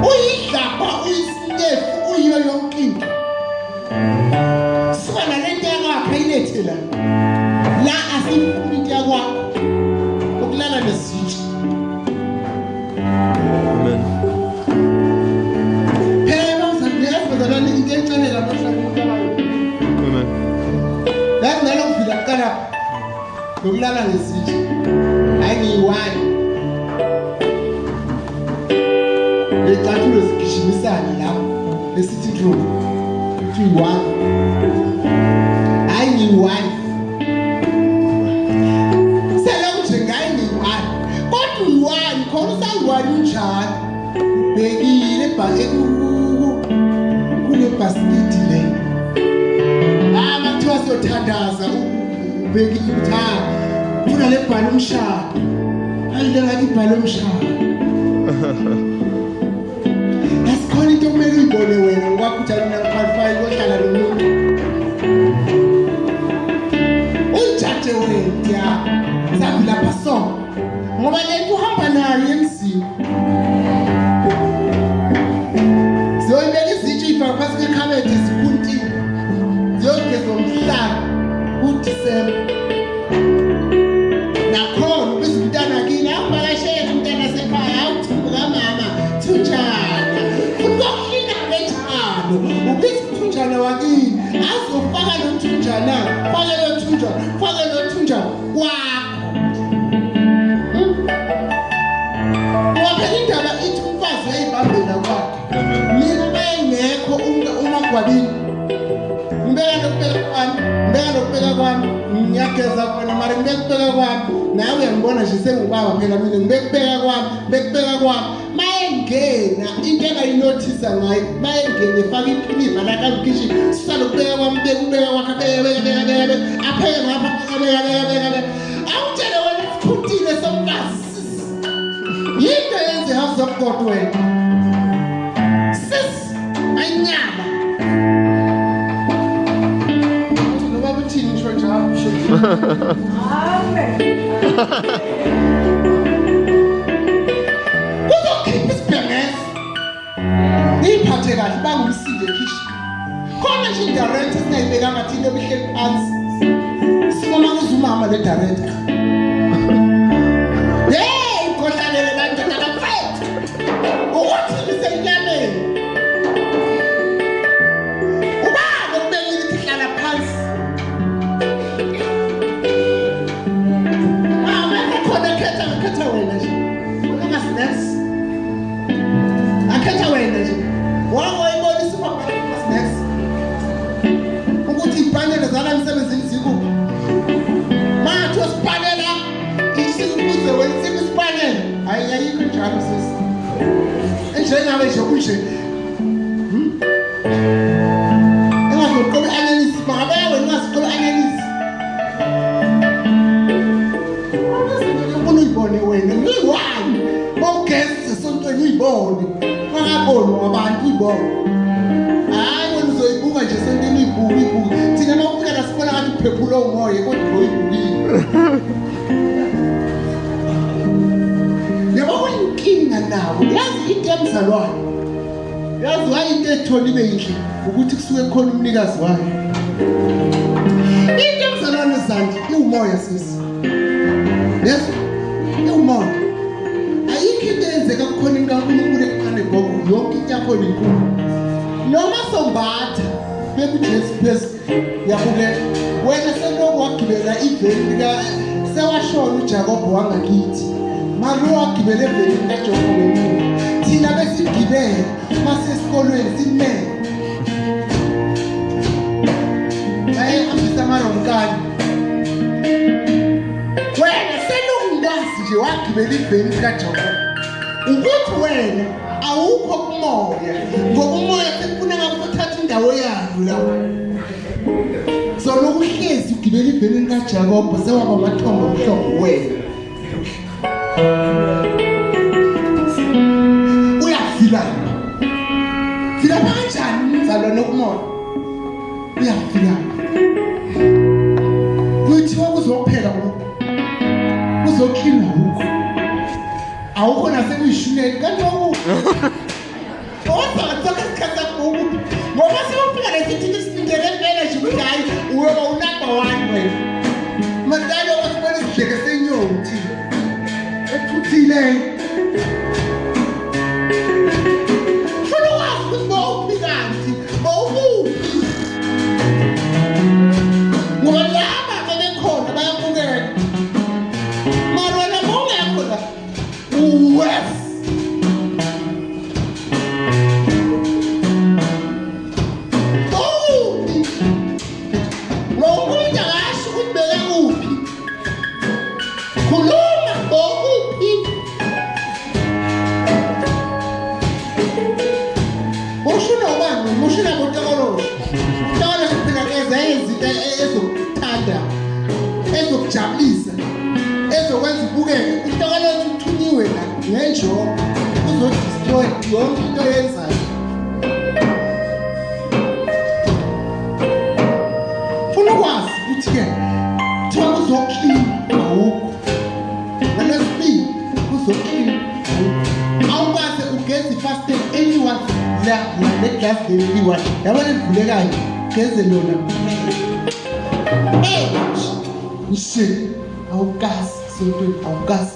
uyidlapha uyisinefu uyiyo yonke into sibona lento yakwakho ayilethe la asifuni into yakwakho ukulala nesitsha Amen. phela uzalwane into encane labahlali umuntu abayo Amen. yazi nalo kuvila kuqala ukulala nesitsha hayi ngiyiwani lecathulo zigishimisana lapho esithi room uthi uyiwani hayi ngiyiwani selokuje ngayi ngiyiwani kodwa uyiwani khona usayiwani unjani ubhekile kule bhasikidi le amathiwa siyothandaza ubhekile ukuthi funa le bhala umshado ayile ngathi ibhala umshado asikhona into kumele uyibone wena ngokwakuthana nakuqualify kohlala nomuntu uyijaje wena sabi lapha so ngoba lento uhamba nayo emzini zoyibeka izitsho ifaka phasi kwekhabethe zikuntini ziyogezwa umhlaba uDisemba nakhona ubiza umntana kini akubakashela umntana sekhaya awuthumbu kamama thunjana ukuklina ngejalo ubiza uthunjana wakini azofaka lo thunjana fake lo thunjana kwakho waphela indaba ithi umfazi uyayibambela kwakhe mina bayengekho umagwabini ngibeka lokubeka kwami ngiyageza khona mara ngibekubeka kwami nawe uyangibona nje sengubaba phela mina ngibekubeka kwami mayengena into engayinothisa ngayo mayengene efaka iphiliva la kamkhishi sisale ukubeka kwami bekubeka kwakhe apheke ngapha abeka awutshele wena isikhutile somfazi yinto yenze house of God wena Amen. Uzokhipha isibhengeza. Ngiyiphathe kahle bangumsinde ekhishini. Khona nje i-director esingayibekanga thina ebihleli phansi. Sibona uzumama le director. Hey, kodlalele bantu bakafethu. Ukuthi nisenyameni. Ubaba kubekile ihlala phansi. Mama khona khetha wena nje. Wena snacks. Akhetha wena nje. Wayibona isipapa snacks. Ukuthi ibhanele zala emsebenzini zikuphi. Matho sipanela isikuze wena isipanela. Ayikho njalo sisi. Enjengabe nje kunje. Engazoqoba analysis mabe wena ungaziqoba analysis. Uyibone wena ngiyiwani bogesi esontweni uyibone ungaboni abantu uyibone hayi wena uzoyibuka nje esontweni uyibuka thina mawufika la sibona ngathi uphephula umoya kodwa uyibukile yabo kuyinkinga nawo yazi into emzalwane yazi hayi into ethona ibe yinhle ukuthi kusuke khona umnikazi wayo into emzalwane sandi iwumoya sisi yes umoya ayikho into eyenzeka kukhona iNkulunkulu ekhane gogo yonke into yakho inkulu noma sombatha bekuJesu phezulu yabuke wena seloko wagibela iveni ka sewashona uJakobo wangakithi manje wagibela eveni kaJohn wemini thina besigibela masesikolweni simele hambisa amaromkani nje wagibela ibheni kaJohn ukuthi wena awukho kumoya ngoba umoya sekufuna ngakuthatha indawo yayo la so lokuhlezi ugibela ibheni kaJakob sewaba amathombo omhlobo wena uyafila kanjani umzalo nokumoya uyafila kuthiwa kuzopheka uzokhina huko awukho nasekuyishuneni kanti awukho ozathi isikhathi sakho ngoba sewufika lesithi isindele impela nje ukuthi hayi uyoba unumber 1 wena madalo wasibona isidleke senyoni thina ephuthile funa wazi ukuthi bawuphi kanti bawuphi ngoba laba bebekhona bayabukela marwana bonga yakhola uwes ngokuthi akasho ukuthi beka kuphi khuluma ngokuphi ushuna ubani mushuna botakolo tona siphila keza izinto ezokuthanda ezokujabulisa ezokwenza ubukeke intokalo uthunyiwe la ngenjongo uzodestroy yonke into yenzayo funa ukwazi ukuthi ke thiwa uzoklina awukho nalesibili uzoklina awukwazi ugeze ifast anyone la glass leyiwa yabona livulekayo geze lona nje awukazi sontweni awukazi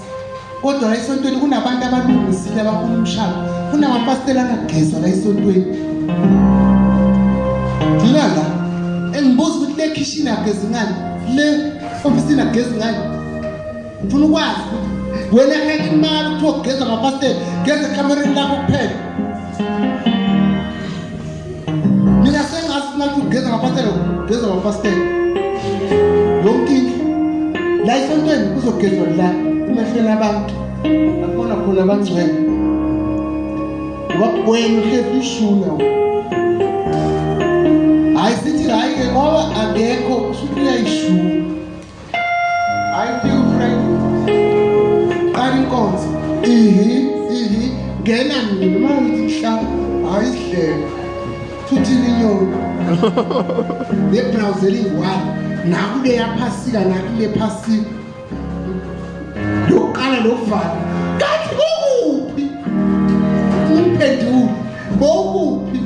kodwa la esontweni kunabantu abalungisile abafuna umshado kunamapastela angagezwa la esontweni thina la engibuza ukuthi le kitchen agezi ngani le office agezi ngani ngifuna ukwazi wena ngeke imali ukuthi ugeza amapastela geza ekamereni lakho kuphela mina sengazi nathi ugeza amapastela yonke la esontweni kuzogezwa la emehlweni abantu akubona khona abangcwele wena uhlezi ishuna hayi sithi hayi ke ngoba akekho usuthi uyayishuna hayi feel friend qala inkonzo ngena mina uma uthi hla hayi sidleke futhi inyoni le browser iyi-1 nakule yaphasika nakule phasika lokuqala lokuvala kanti bokuphi umphenduli bokuphi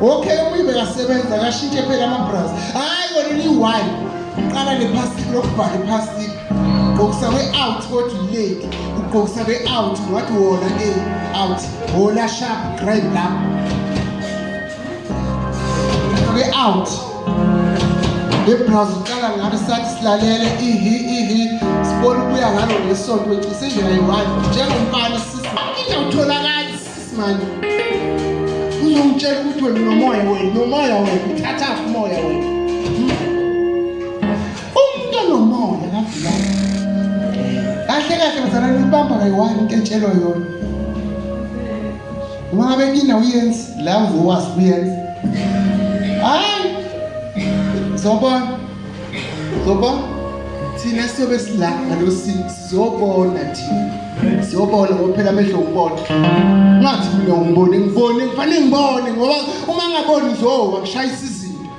okay uyibe kasebenza kashintshe phela amabras hayi wena liyi-1 uqala lephasika lokuvala iphasika ugqokisa kwe-out kodwa ileki ugqokisa kwe-out ngathi wona out hola sharp grade lapho kwe-out lebras uqala ngabe sathi silalele ihi sibona ukuya ngalo ngesonto wecisa indlela yi-1 njengomfana sisi into utholakali sisi manje uzongitshela ukuthi wena nomoya wena uthatha umoya wena umuntu onomoya kahle bazana nibamba kayi-1 into entshelwa yona uma ngabe kina uyenzi la uzowazi uyenzi hayi zobona thina siyobe sila ngalo sizobona thina siyobona ngoba phela amehlo ngibona ngathi mina ngibone kufanele ngibone ngoba uma ngaboni ngizowa ngishayisa izinto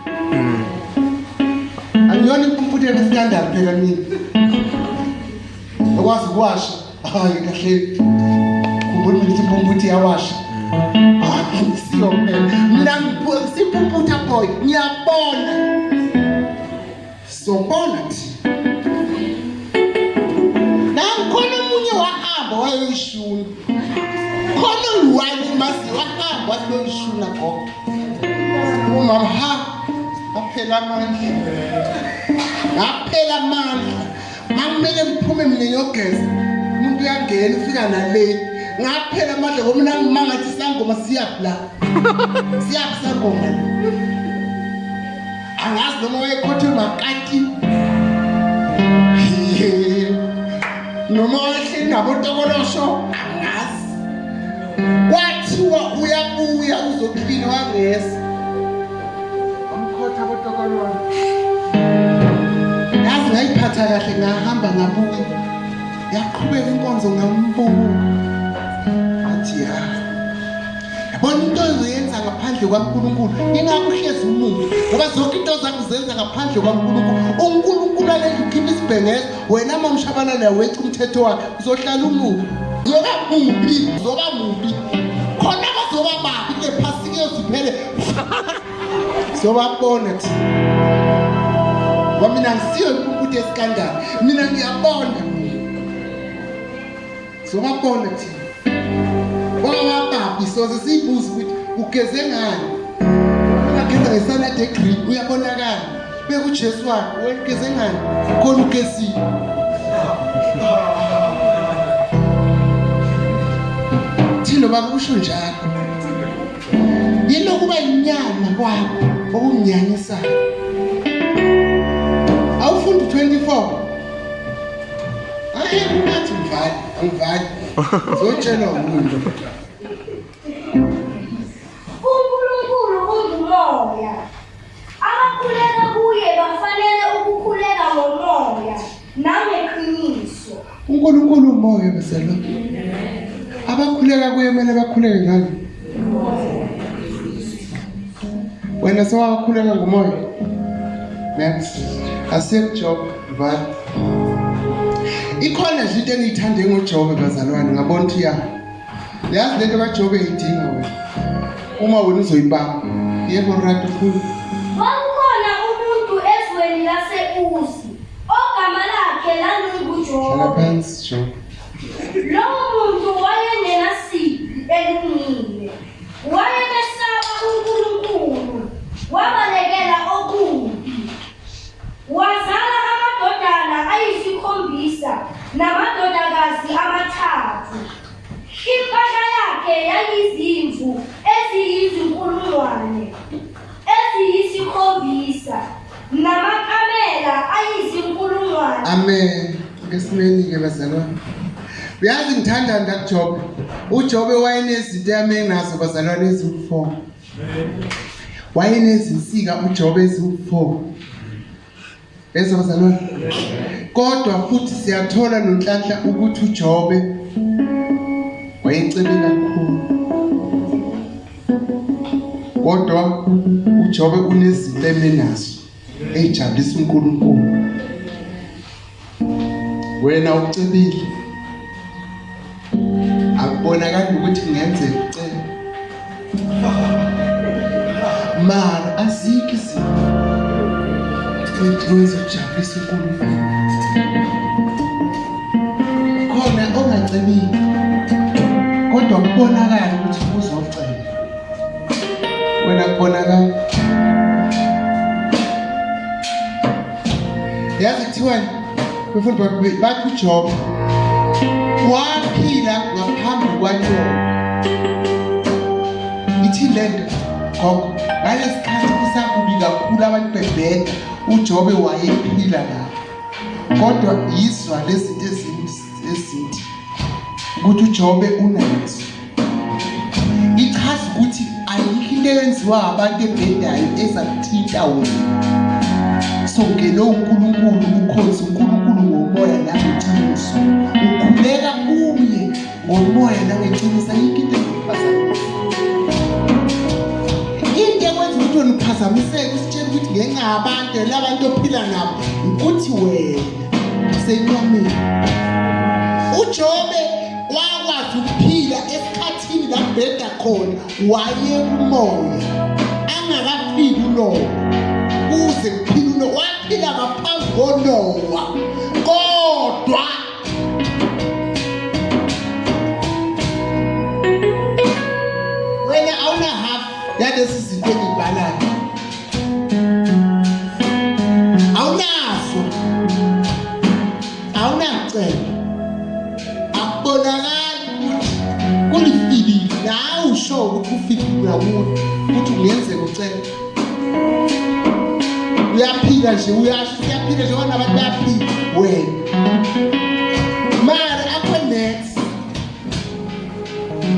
angiyona impumputhe esithandard phela mina okwazi ukuwasha hayi kahle kumbona ukuthi impumputhe iyawasha siyo mina ngiphumputha boy ngiyabona sobona thina nakhona umunye wahamba wayoyishuna khona uyi-1 masi wahamba wayoyishuna gogo umama aphela amandla makumele ngiphume mina ngiyogeza umuntu uyangena ufika nale ngaphela amandla ngoba mina ngimangathi isangoma siyaphi sangoma angazi noma wayekhothe makati noma wayehleli nabotokolosho angazi kwathiwa uyabuya uzophila wangesa amkhotha abotokolosho yazi ngayiphatha kahle ngahamba ngabuya yaqhubeka inkonzo ngambuka athi yabona into ozoyenza ngaphandle kwaNkulunkulu ingakho uhlezi umuntu ngoba zonke into zakho zenza ngaphandle kwaNkulunkulu uNkulunkulu alele ukhipha isibhengeza wena mamshabalala weca umthetho wakhe uzohlala umubi zoba mubi khona bazoba babi kule phasika yoziphele sobabona thina ngoba mina ngisiyo impumputhe esikandala mina ngiyabona sobabona thina wabababi soze siyibuze ukuthi ugeze ngani ungageza ngesalad egreen uyabonakala bekujesu wakhe wena ugeze ngani khona ugezile thina bakusho njalo yilo kuba inyama kwakho okunyanyisayo awufundi 24 hayi ngathi ngivali zotshela umuntu uNkulunkulu ungumoya abakhuleka kuye bafanele ukukhuleka ngomoya nangeqiniso uNkulunkulu umoya bezelo abakhuleka kuye kumele bakhuleke ngani wena sewakhuleka ngomoya next asejob vali ikhona nje into engiyithande ngoJobe bazalwane ngabona ukuthi yazi lento kaJobe eyidinga wena uma wena uzoyibamba yebo right full wakukhona umuntu ezweni lase-Uzi ogama lakhe lalinguJobe hlala phansi Jobe lowo muntu wayengenasiphi elungile wayemesaba uNkulunkulu wabalekela okubi wazala amadodana ayi-7 namadodakazi 3 impahla yakhe yayizimvu eziyizinkulungwane eziyi-7 namakamela ayizinkulungwane amen ngesimeni-ke bazalwane uyazi ngithanda ndakuJobe uJobe wayenezinto yamengazo bazalwane eziwu-4 wayenezinsika uJobe eziwu-4 lezo bazalwane kodwa futhi siyathola nonhlanhla ukuthi uJobe wayecebe kakhulu kodwa uJobe unezinto emenazo ejabulisa uNkulunkulu. Wena ucebile, akubonakali ukuthi kungenzeka ucebe. Mara azikho izinto ezenza ujabulisa uNkulunkulu. Khona ongacebile kodwa kubonakala ukuthi uzocela. Wena kubonakala. Yazi kuthiwa befuna bathi uJob waphila ngaphambi kwaNoah. Ithi lento gogo ngalesikhathi kusakubi kakhulu abantu bebheka uJob wayephila la. Kodwa izwa lezinto ezithi ukuthi uJob unazo. Ichaza ukuthi ayikho into eyenziwa abantu ebhedayo ezakuthinta wena. So ngelo uNkulunkulu ukhozi uNkulunkulu ngomoya nangeqiniso. Ukhuleka kuye ngomoya nangeqiniso ayikho into ephazamisa. Into ekwenza ukuthi uphazamiseke usitshela ukuthi ngenxa yabantu labantu ophila nabo ukuthi wena senyameni. uJobe wakwazi ukuphila esikhathini la bheda khona wayekumoya angakafiki uNoah. Uze kuphila uNoah waphila ngaphambi koNoah. Kodwa wena awuna half yalesi zinto engibalayo. Awunazo. Awunacela. Akubonakali ukuthi kulifili nawe usho ukuthi ufike uyakuthi ukuthi ungenzeka ucela. Uyaphila nje uyasho uyaphila nje wona abantu bayaphila wena. Mara akho next.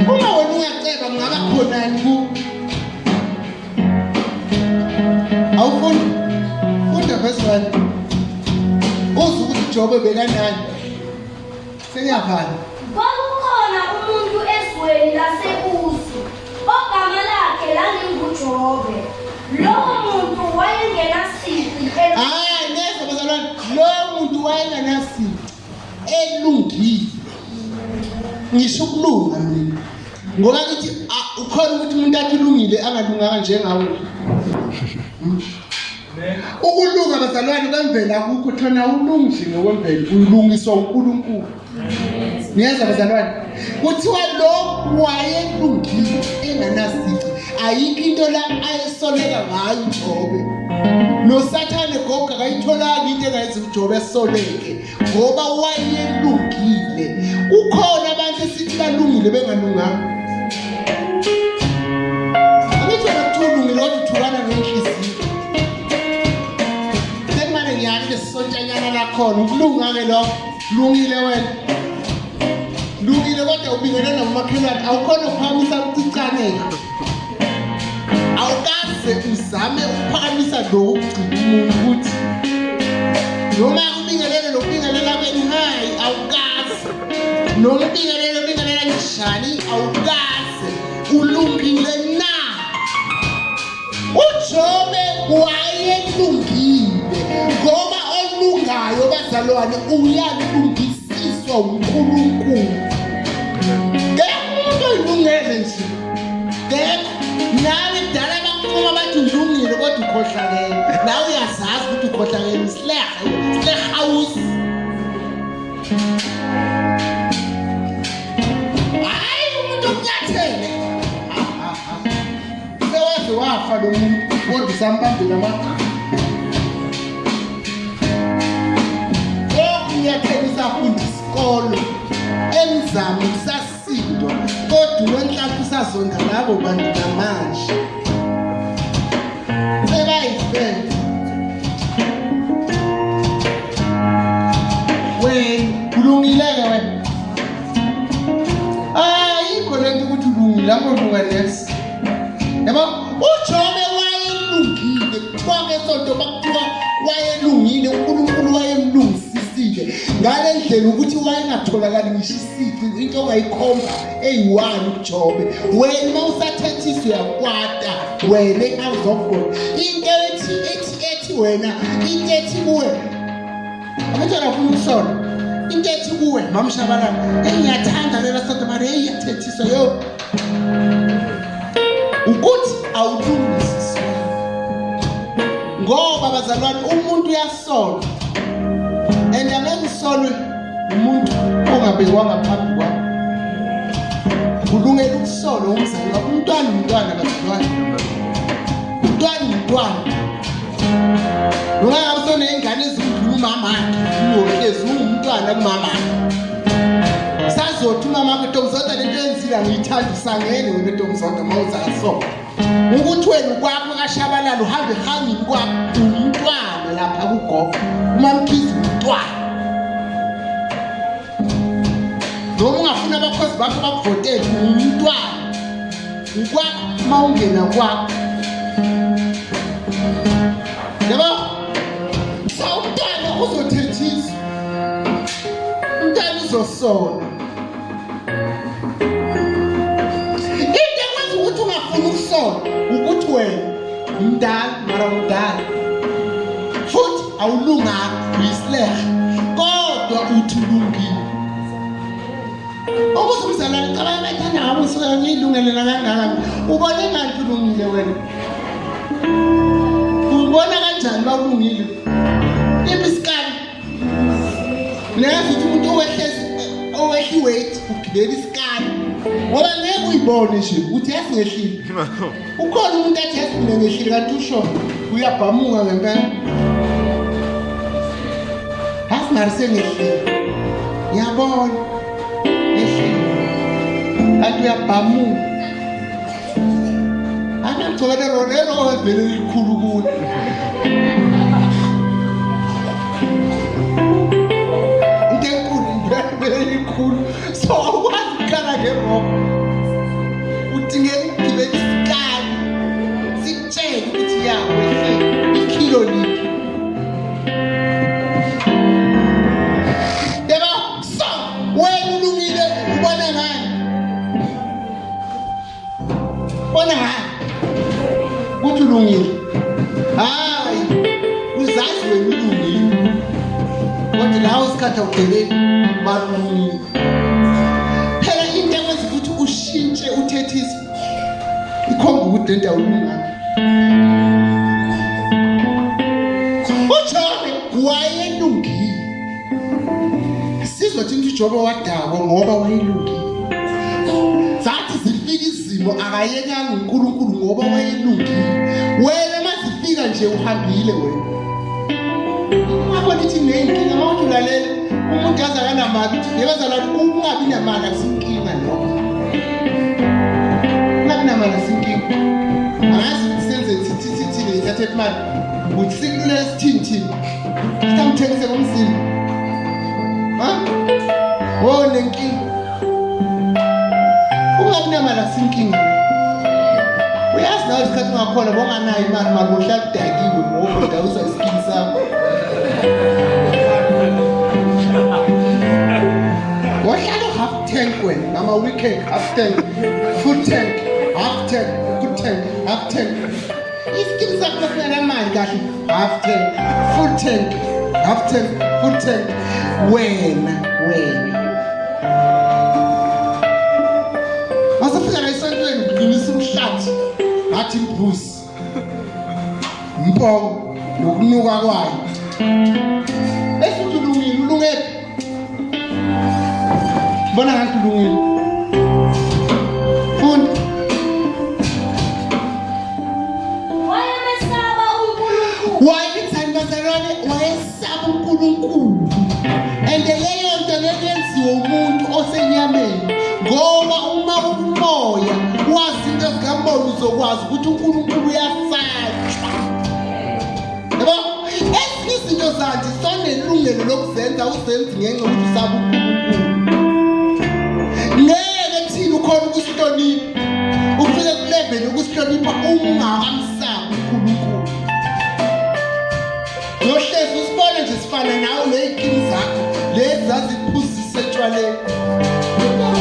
Uma wena uyaceba ngaba khonani ku. Awufuni funda verse 1. Uzwe ukuthi uJob bekanani. Sengiyaphala. Kwakukhona umuntu ezweni laseUzi ogama lakhe lalinguJobe. Lowo muntu wayengenasici neza bazalwane, lowo muntu wayengenasici elungile. Ngisho ukulunga mina. Ngoba ngithi ukhona ukuthi umuntu athi ulungile angalunganga njengawe. Ukulunga bazalwane kwemvela akukho thona ulungi ngokwemvelo ulungiswa uNkulunkulu. Niyeza bazalwane kuthiwa lo wayelungile enganasici. Ayikho into la ayesoleka ngayo uJobe. NoSathane gogo akayitholanga into engayenza uJobe esoleke ngoba wayelungile. Ukhona abantu esithi balungile bengalunganga. Angithi bathulungile kodwa uthulana ngenhliziyo. Sekumane ngiyani lesontshanyana lakhona ukulunga ke lo lungile wena. Lungile kodwa ubingelana nomakhelwane awukhona ukuphakamisa ukucaneka. Awukaze uzame ukuphakamisa lo ugcina umuntu ukuthi noma ubingelele lokubingelela kwenu hayi awukaze. Noma ubingelela njani awukaze. Ulungile na. uJobe wayelungile ngoba olungayo bazalwane uyalungisiswa uNkulunkulu. Ngeke ulungele nje. Nawe dala bakukhoma bathi ulungile kodwa ukhohlakele. Nawe uyazazi ukuthi ukhohlakele isleha house. Hayi umuntu onyathele. Sewaze wafa lo muntu kodwa sambambela amagama. Onyathele usafunda isikolo. Emzamo usasindwa kodwa wenhlaphi usazonda labo bantu namanje. Sebayifele. Wena ulungileke wena. Ayikho lento ukuthi ulungile lapho ulunga next. Yabo uJobe wayelungile konke sonto bakuthiwa wayelungile uNkulunkulu wayemlungisisile ngale ndlela ukuthi wayengatholakali ngisho isici into ongayikhomba eyi1 uJobe. Wena mawusathethiswa uyakwata wena out of God into ethi ethi wena into ethi kuwe abantwana bafuna ukusola into ethi kuwe mamshabalala engiyathanda lela sonto manje iyathethiswa yo ukuthi awulungisiswa ngoba bazalwane umuntu uyasola and angayisolwe umuntu ongabekwanga phambi kwakho kulungela ukusola umzali wakho umntwana bazalwane umntwana noma usone ingane ezindlula umama wakhe uyohlezi umntwana kumama sazothi umama wakhe Ntombazonto lento yenzile ngiyithanda ngene wena Ntombazonto mawuzasola ukuthi wena ukwakho kashabalala uhambe hangini kwakho umntwana lapha kugogo umamkhizi umntwana noma ungafuna abakhozi bakho bakuvotele umntwana ukwakho mawungena kwakho yabo sawumntwana uzothethisa umntwana uzosola into ekwenza ukuthi ungafuni ukusola ukuthi wena umdala futhi awulunganga uyisileha kodwa uthi ulungile ukuthi umzalwane cabanga bathanda ngabo usuka ngiyilungelela kangaka ubone ngathi ulungile wena ubona kanjani bawulungile isikali neyazi ukuthi umuntu owehli weight ugibela isikali ngoba ngeke uyibone nje uthi yasingehlile ukhona umuntu athi yasingehlile ngehlile kanti usho uyabhamuka ngempela asingarise ngehlile ngiyabona ehlile kanti uyabhamuka anagcokele lelo evele likhulu kulo into enkulu evele likhulu so awukwazi ukukhala ngerobho udingeka ukugibela isikali sikutshele ukuthi yawo ehlile ikhilo liphi yebo so wena ulungile ubona ngani bona ngani ukuthi ulungile hayi uzazi wena ulungile kodwa lawo isikhathi awugcwele malungile phela into ekwenza ukuthi ushintshe uthethise ikhomba ukuthi lento awulunganga uJobe wayelungile sizothi uJobe wadakwa ngoba wayelungile zathi zifika izimo akayekanga uNkulunkulu ngoba wayelungile wena masifika nje uhambile wena ungabona ithi nenkinga mawuthi ulalela umuntu yazakana mali yebazalwa ungabi namali akusinkinga lokho ungabi namali asinkinga angazi senze thithi lethathe imali uthi sikulule sithinthi sitamthengise ngomzimba ha wo nenkinga ungabi namali asinkinga uyazi nawe isikhathi ungakhona bonganayo imali makuhlala kudakiwe ngoba udawusa isikini sakho wahlala half tank wena nama weekend half tank full tank half tank full tank half tank isikini sakho kufanele mali kahle half tank full tank half tank full tank wena masifika la esontweni ngilisa umhlathi ngathi imbuzi mpongo nokunuka kwayo bese ulungile bona ngathi ulungile funda wayemesaba uNkulunkulu wayethandazalwane wayesaba uNkulunkulu and leyo nto leyenziwa umuntu osenyameni ngoba uma umoya wazi into zikamoya uzokwazi ukuthi uNkulunkulu uyasatshwa yabo izinto zathi sonelungelo lokuzenza uzenzi ngenxa ukuthi usaba uNkulunkulu ngeke thina ukhona ukusihlonipha ufike kulevel ukusihlonipha ungakamsabi uNkulunkulu yohlezi usibone nje sifana nawe lezikini zakho lezi zaziphuzisa etshwaleni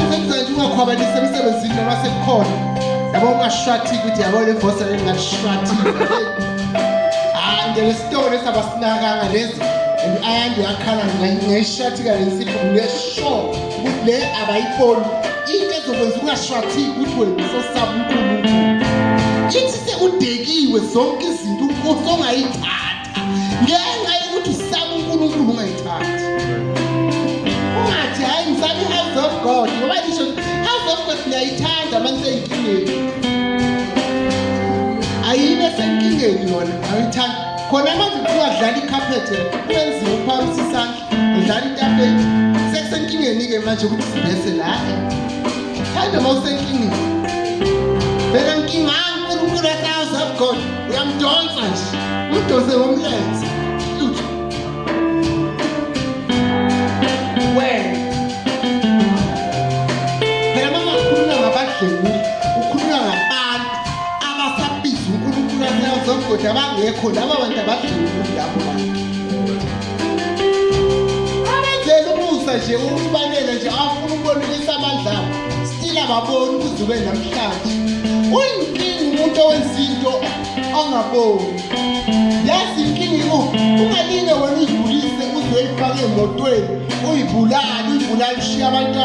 senza nje ungakhwabanisa emsebenzini noma sekukhona yabo ungashwathi ukuthi yabo le voice leli ngashwathi hayi and the story sabasinaka lezi and ayandi yakhala ngeshati kalensipho ngesho ukuthi le abayiboni into ezokwenza ungashwathi ukuthi wena sosaba uNkulunkulu ithi sekudekiwe zonke izinto usongayithatha ngenxa yokuthi usaba uNkulunkulu ungayithathi ungathi hayi ngisabi house of God ngoba lisho house of God ngiyayithanda manje inkingeni ayibe senkingeni yona ayithanda khona manje kungadlala icarpet kwenziwe uphamisa isandla udlala itafeti sekusenkingeni ke manje ukuthi sibese la hande mawusenkingeni beka inkinga uNkulunkulu house of God uyamdonsa nje udonse ngomlenze lutho wena phela mangakhuluma ngabadlenguli ukhuluma ngabantu abasabiza uNkulunkulu house of God abangekho laba bantu abadlenguli lapho abenzela umusa nje ukubanela nje afuna ukubonisa amandla still ababoni ukuze ube namhlanje uyinkinga umuntu owenza into angaboni yazi inkinga ungaline wena uyidlulise uzoyifaka emotweni uyibulala ushiya abantu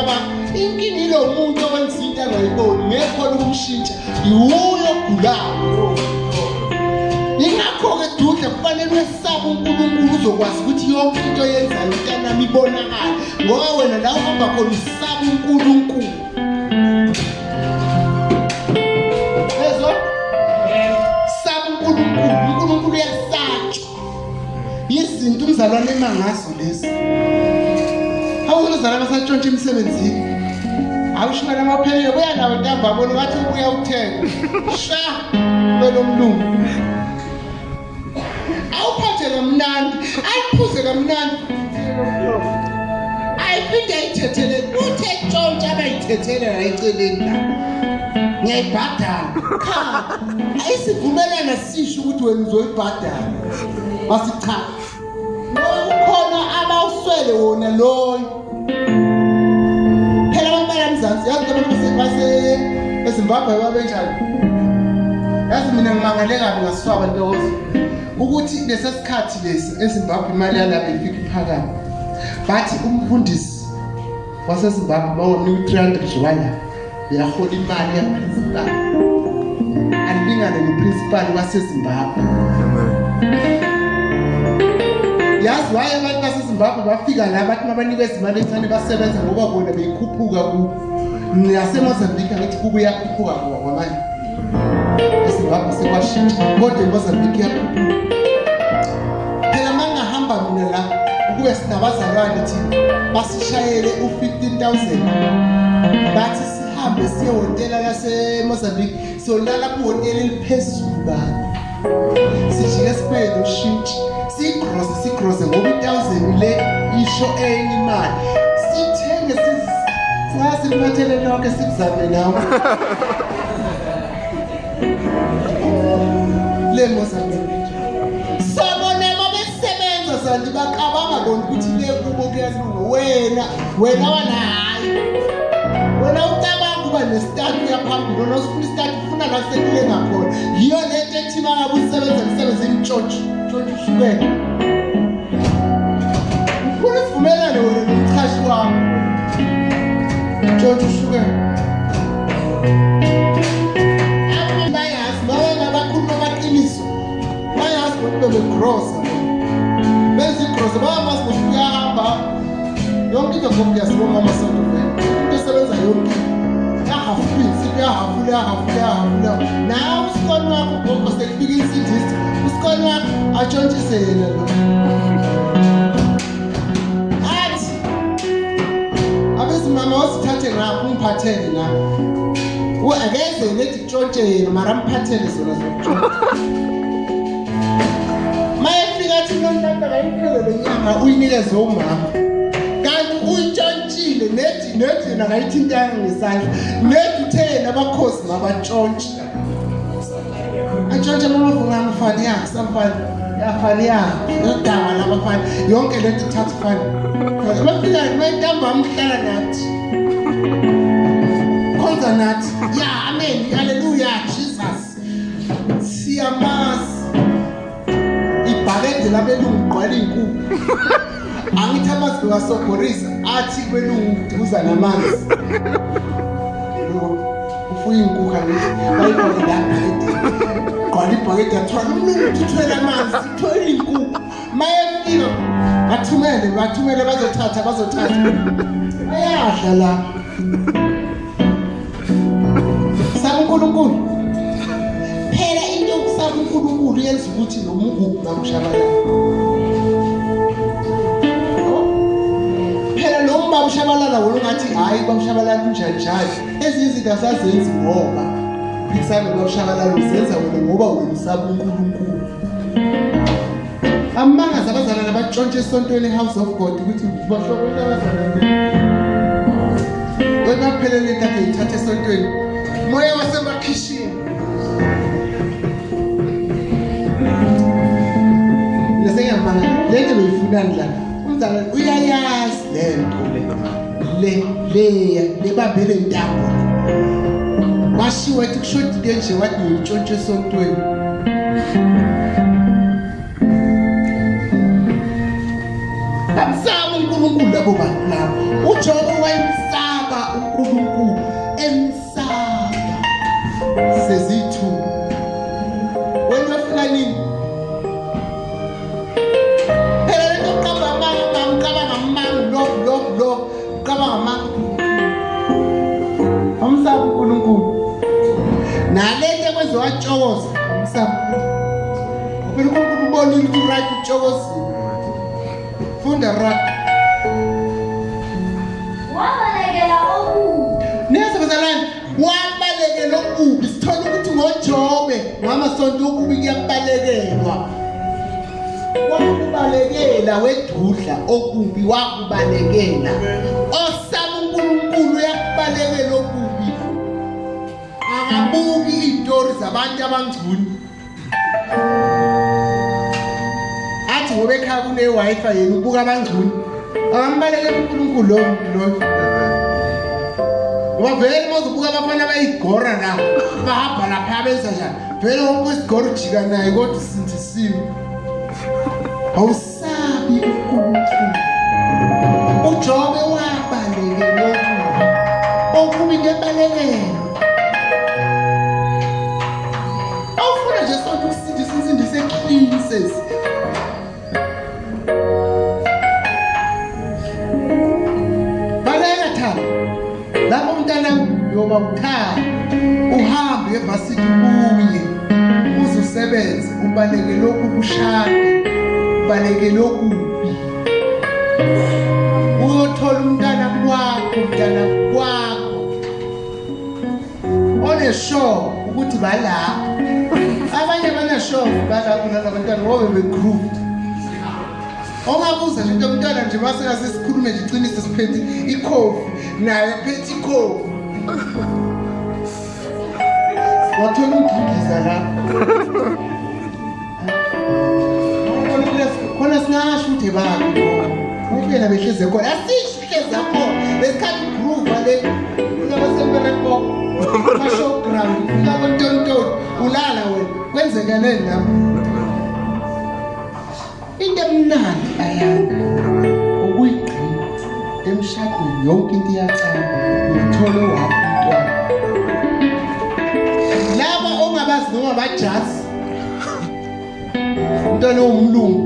inkinga ilo muntu owenza into angayiboni ngekhona ukumshintsha iwuyo ogulayo ingakho-ke dudla kufanele wesaba uNkulunkulu uzokwazi ukuthi yonke into yenzayo mntanami ibonakala ngoba wena la uhamba khona usaba uNkulunkulu uNkulunkulu uyasatshwa izinto umzalwane emangazo lezi awuthi umzalwane basatshontsha emsebenzini awushimela amapheke buya nawe ntamba bona ngathi ubuya uthenga sha wena umlungu awuphathe kamnandi ayiphuze kamnandi ayiphinde ayithethele uthe tshontsha abayithethele la eceleni la ngiyayibhadala cha ayisivumelana sisho ukuthi wena uzoyibhadala basicha ukhona abawuswele wona loyo phela abantu balamzansi yazi abantu eZimbabwe babenjani yazi mina ngimangale kabi ngaswaba ntokozo ukuthi lesesikhathi lesi eZimbabwe imali yalapha ifika iphakama bathi umfundisi waseZimbabwe bawomnika 300 rand yahola imali yaprincipal alingane noprincipal waseZimbabwe yazi waye abantu baseZimbabwe bafika la bathi mabanikeza imali encane basebenza ngoba bona beyikhuphuka ku naseMozambique ngithi kubuyakhuphuka kwamanje eZimbabwe sekwashintsha kodwa eMozambique yakhuphuka phela mangahamba mina la ukube sinabazalwane thina basishayele u15,000 bathi sihambe siyehotela laseMozambique siyolala kuhotela eliphezulu bani sijike siphele ushintshi sigrosse ngoba 1,000 le isho enye imali sithenge sasimathele lonke sikuzame nawe le Mozambique sabona babesebenza sandi baqabanga bona ukuthi le kubo kuyalunga wena wana hayi wena ucabanga kuba nesitatu yaphambili wena usifuna isitatu ufuna la sekule ngakhona yiyo lento ethi mangabe usebenza umsebenzi intshontsho ushukela ufuna isivumelane wena nomchashi wakho intshontsho ushukela begrossa benza igrossa bayamazi ukuthi kuyahamba yonke into ngokuyasibona amasonto into esebenza yonke yahafula nawe usikoni wakho gogo sekufika insidisi usikoni wakho atshontshise yena lo athi abezimama wasithathe ngapho umphathele nawe akeze lethi tshontshe yena mara mphathele zona zokutshontsha umuntu akayiphele lenyama uyinikeze umama kanti uyitshontshile nethi nakayithintanga ngesandla nethi thena abakhosi mabatshontshe atshontshe amavunga amfani yakhe samfani yafani yakhe yodaba labafani yonke lento ithatha fani abafika mayintamba amhlala nathi khonza nathi ya amen haleluya Jesus siyamazi amazwi labelungu gqwala inkukhu. Angithi amazwi wasobhorisa athi kubelungu uza namanzi. Ufuya inkukhu angithi bayibone lapha gqwala ibhakede yathwala umuntu uthwele amanzi uthwele inkukhu. Mayefika bathumele bazothatha. Ayadla la. Sabunkulunkulu. Phela into yokusaba uNkulunkulu yenza ukuthi nomugugu ngamshabalala. Phela lo mbaba ushabalala wona ungathi hayi bamshabalala kunjani. Ezinye izinto asazenzi ngoba isami bamshabalala uzenza wena ngoba wena usaba uNkulunkulu. Amangaza abazalwane abatshontshe esontweni eHouse of God ukuthi bahlobela abazalwane. Wena phelele into akhe ithathe esontweni. Moya wasemakhishini. Lesengiyamanga lento beyifunani la. Umzalwane uyayazi lento le babele intambo. Washiwa ethi kushodile nje wathi uyitshontshe esontweni. Bamsaba uNkulunkulu labo bantu labo. uJobe wayemsaba uNkulunkulu emsaba. Sezithu wena ufuna nini? Phela lento uqamba amanga lo uqamba amanga. Amsaba uNkulunkulu. Nalento kwenziwa watshokoza amsaba. uNkulunkulu ubonile ukuthi right utshokozile. Funda rap. Wabalekela okubi. Neza bazalwane, wabalekela okubi. Sithola ukuthi ngoJobe ngamasonto okubi kuyabalekelwa. Wakubalekela wedudla okubi wakubalekela. Osaba uNkulunkulu uyakubalekela okubi. Akabuki izitori zabantu abangcuni. Ngoba ekhaya kune Wi-Fi yena ubuka abangcuni. Akambalekela uNkulunkulu lo muntu lo. Ngoba vele mozubuka abafana bayigora la. Bahamba lapha benza njani? Vele wonke isigoro ujika naye kodwa usindisiwe. Awusabi uNkulunkulu. uJobe wabalekela okubi ngebalekelo. Awufuna nje sonke ukusindisa clean says. Lapho umntana yoba ukhaya uhambe evasithi ubuye uzusebenze ubaleke lokhu kushade ubaleke lokhu uyothola umntana kwakho oneshow ukuthi balapha abanye banashow balapha nalabantwana ngoba begroup. Ongabuza nje umntwana nje maseka sesikhulume nje iqiniso siphethe ikhofi naye phethe ikhofi. Wathola umgigiza la. Khona singasho ukuthi bani ngoba behleze khona asisho ihleze khona lesikhathi groove le unabasempela ko mashow ground unabontonto ulala wena kwenzeka nini lapho. Into emnandi ayani ukuyigcina emshadweni yonke into iyacala uthole wakho umntwana. Laba ongabazi noma bajazi umntwana womlungu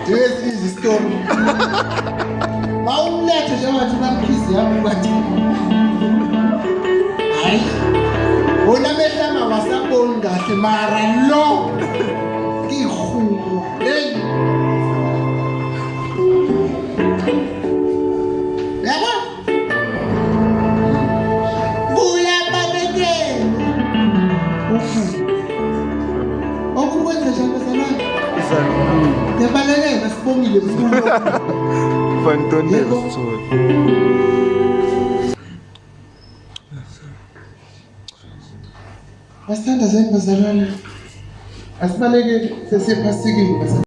this is story. Mawumlethe njengathi bamkhizi yami bathi hayi wona mehlama wasaboni kahle mara lo ihubo hey yabo uyabalekela okukwenza njalo salana yabalekela sibongile mfundo Fantonel so Asithanda zeni bazalwane asibalekele sesiphasikile.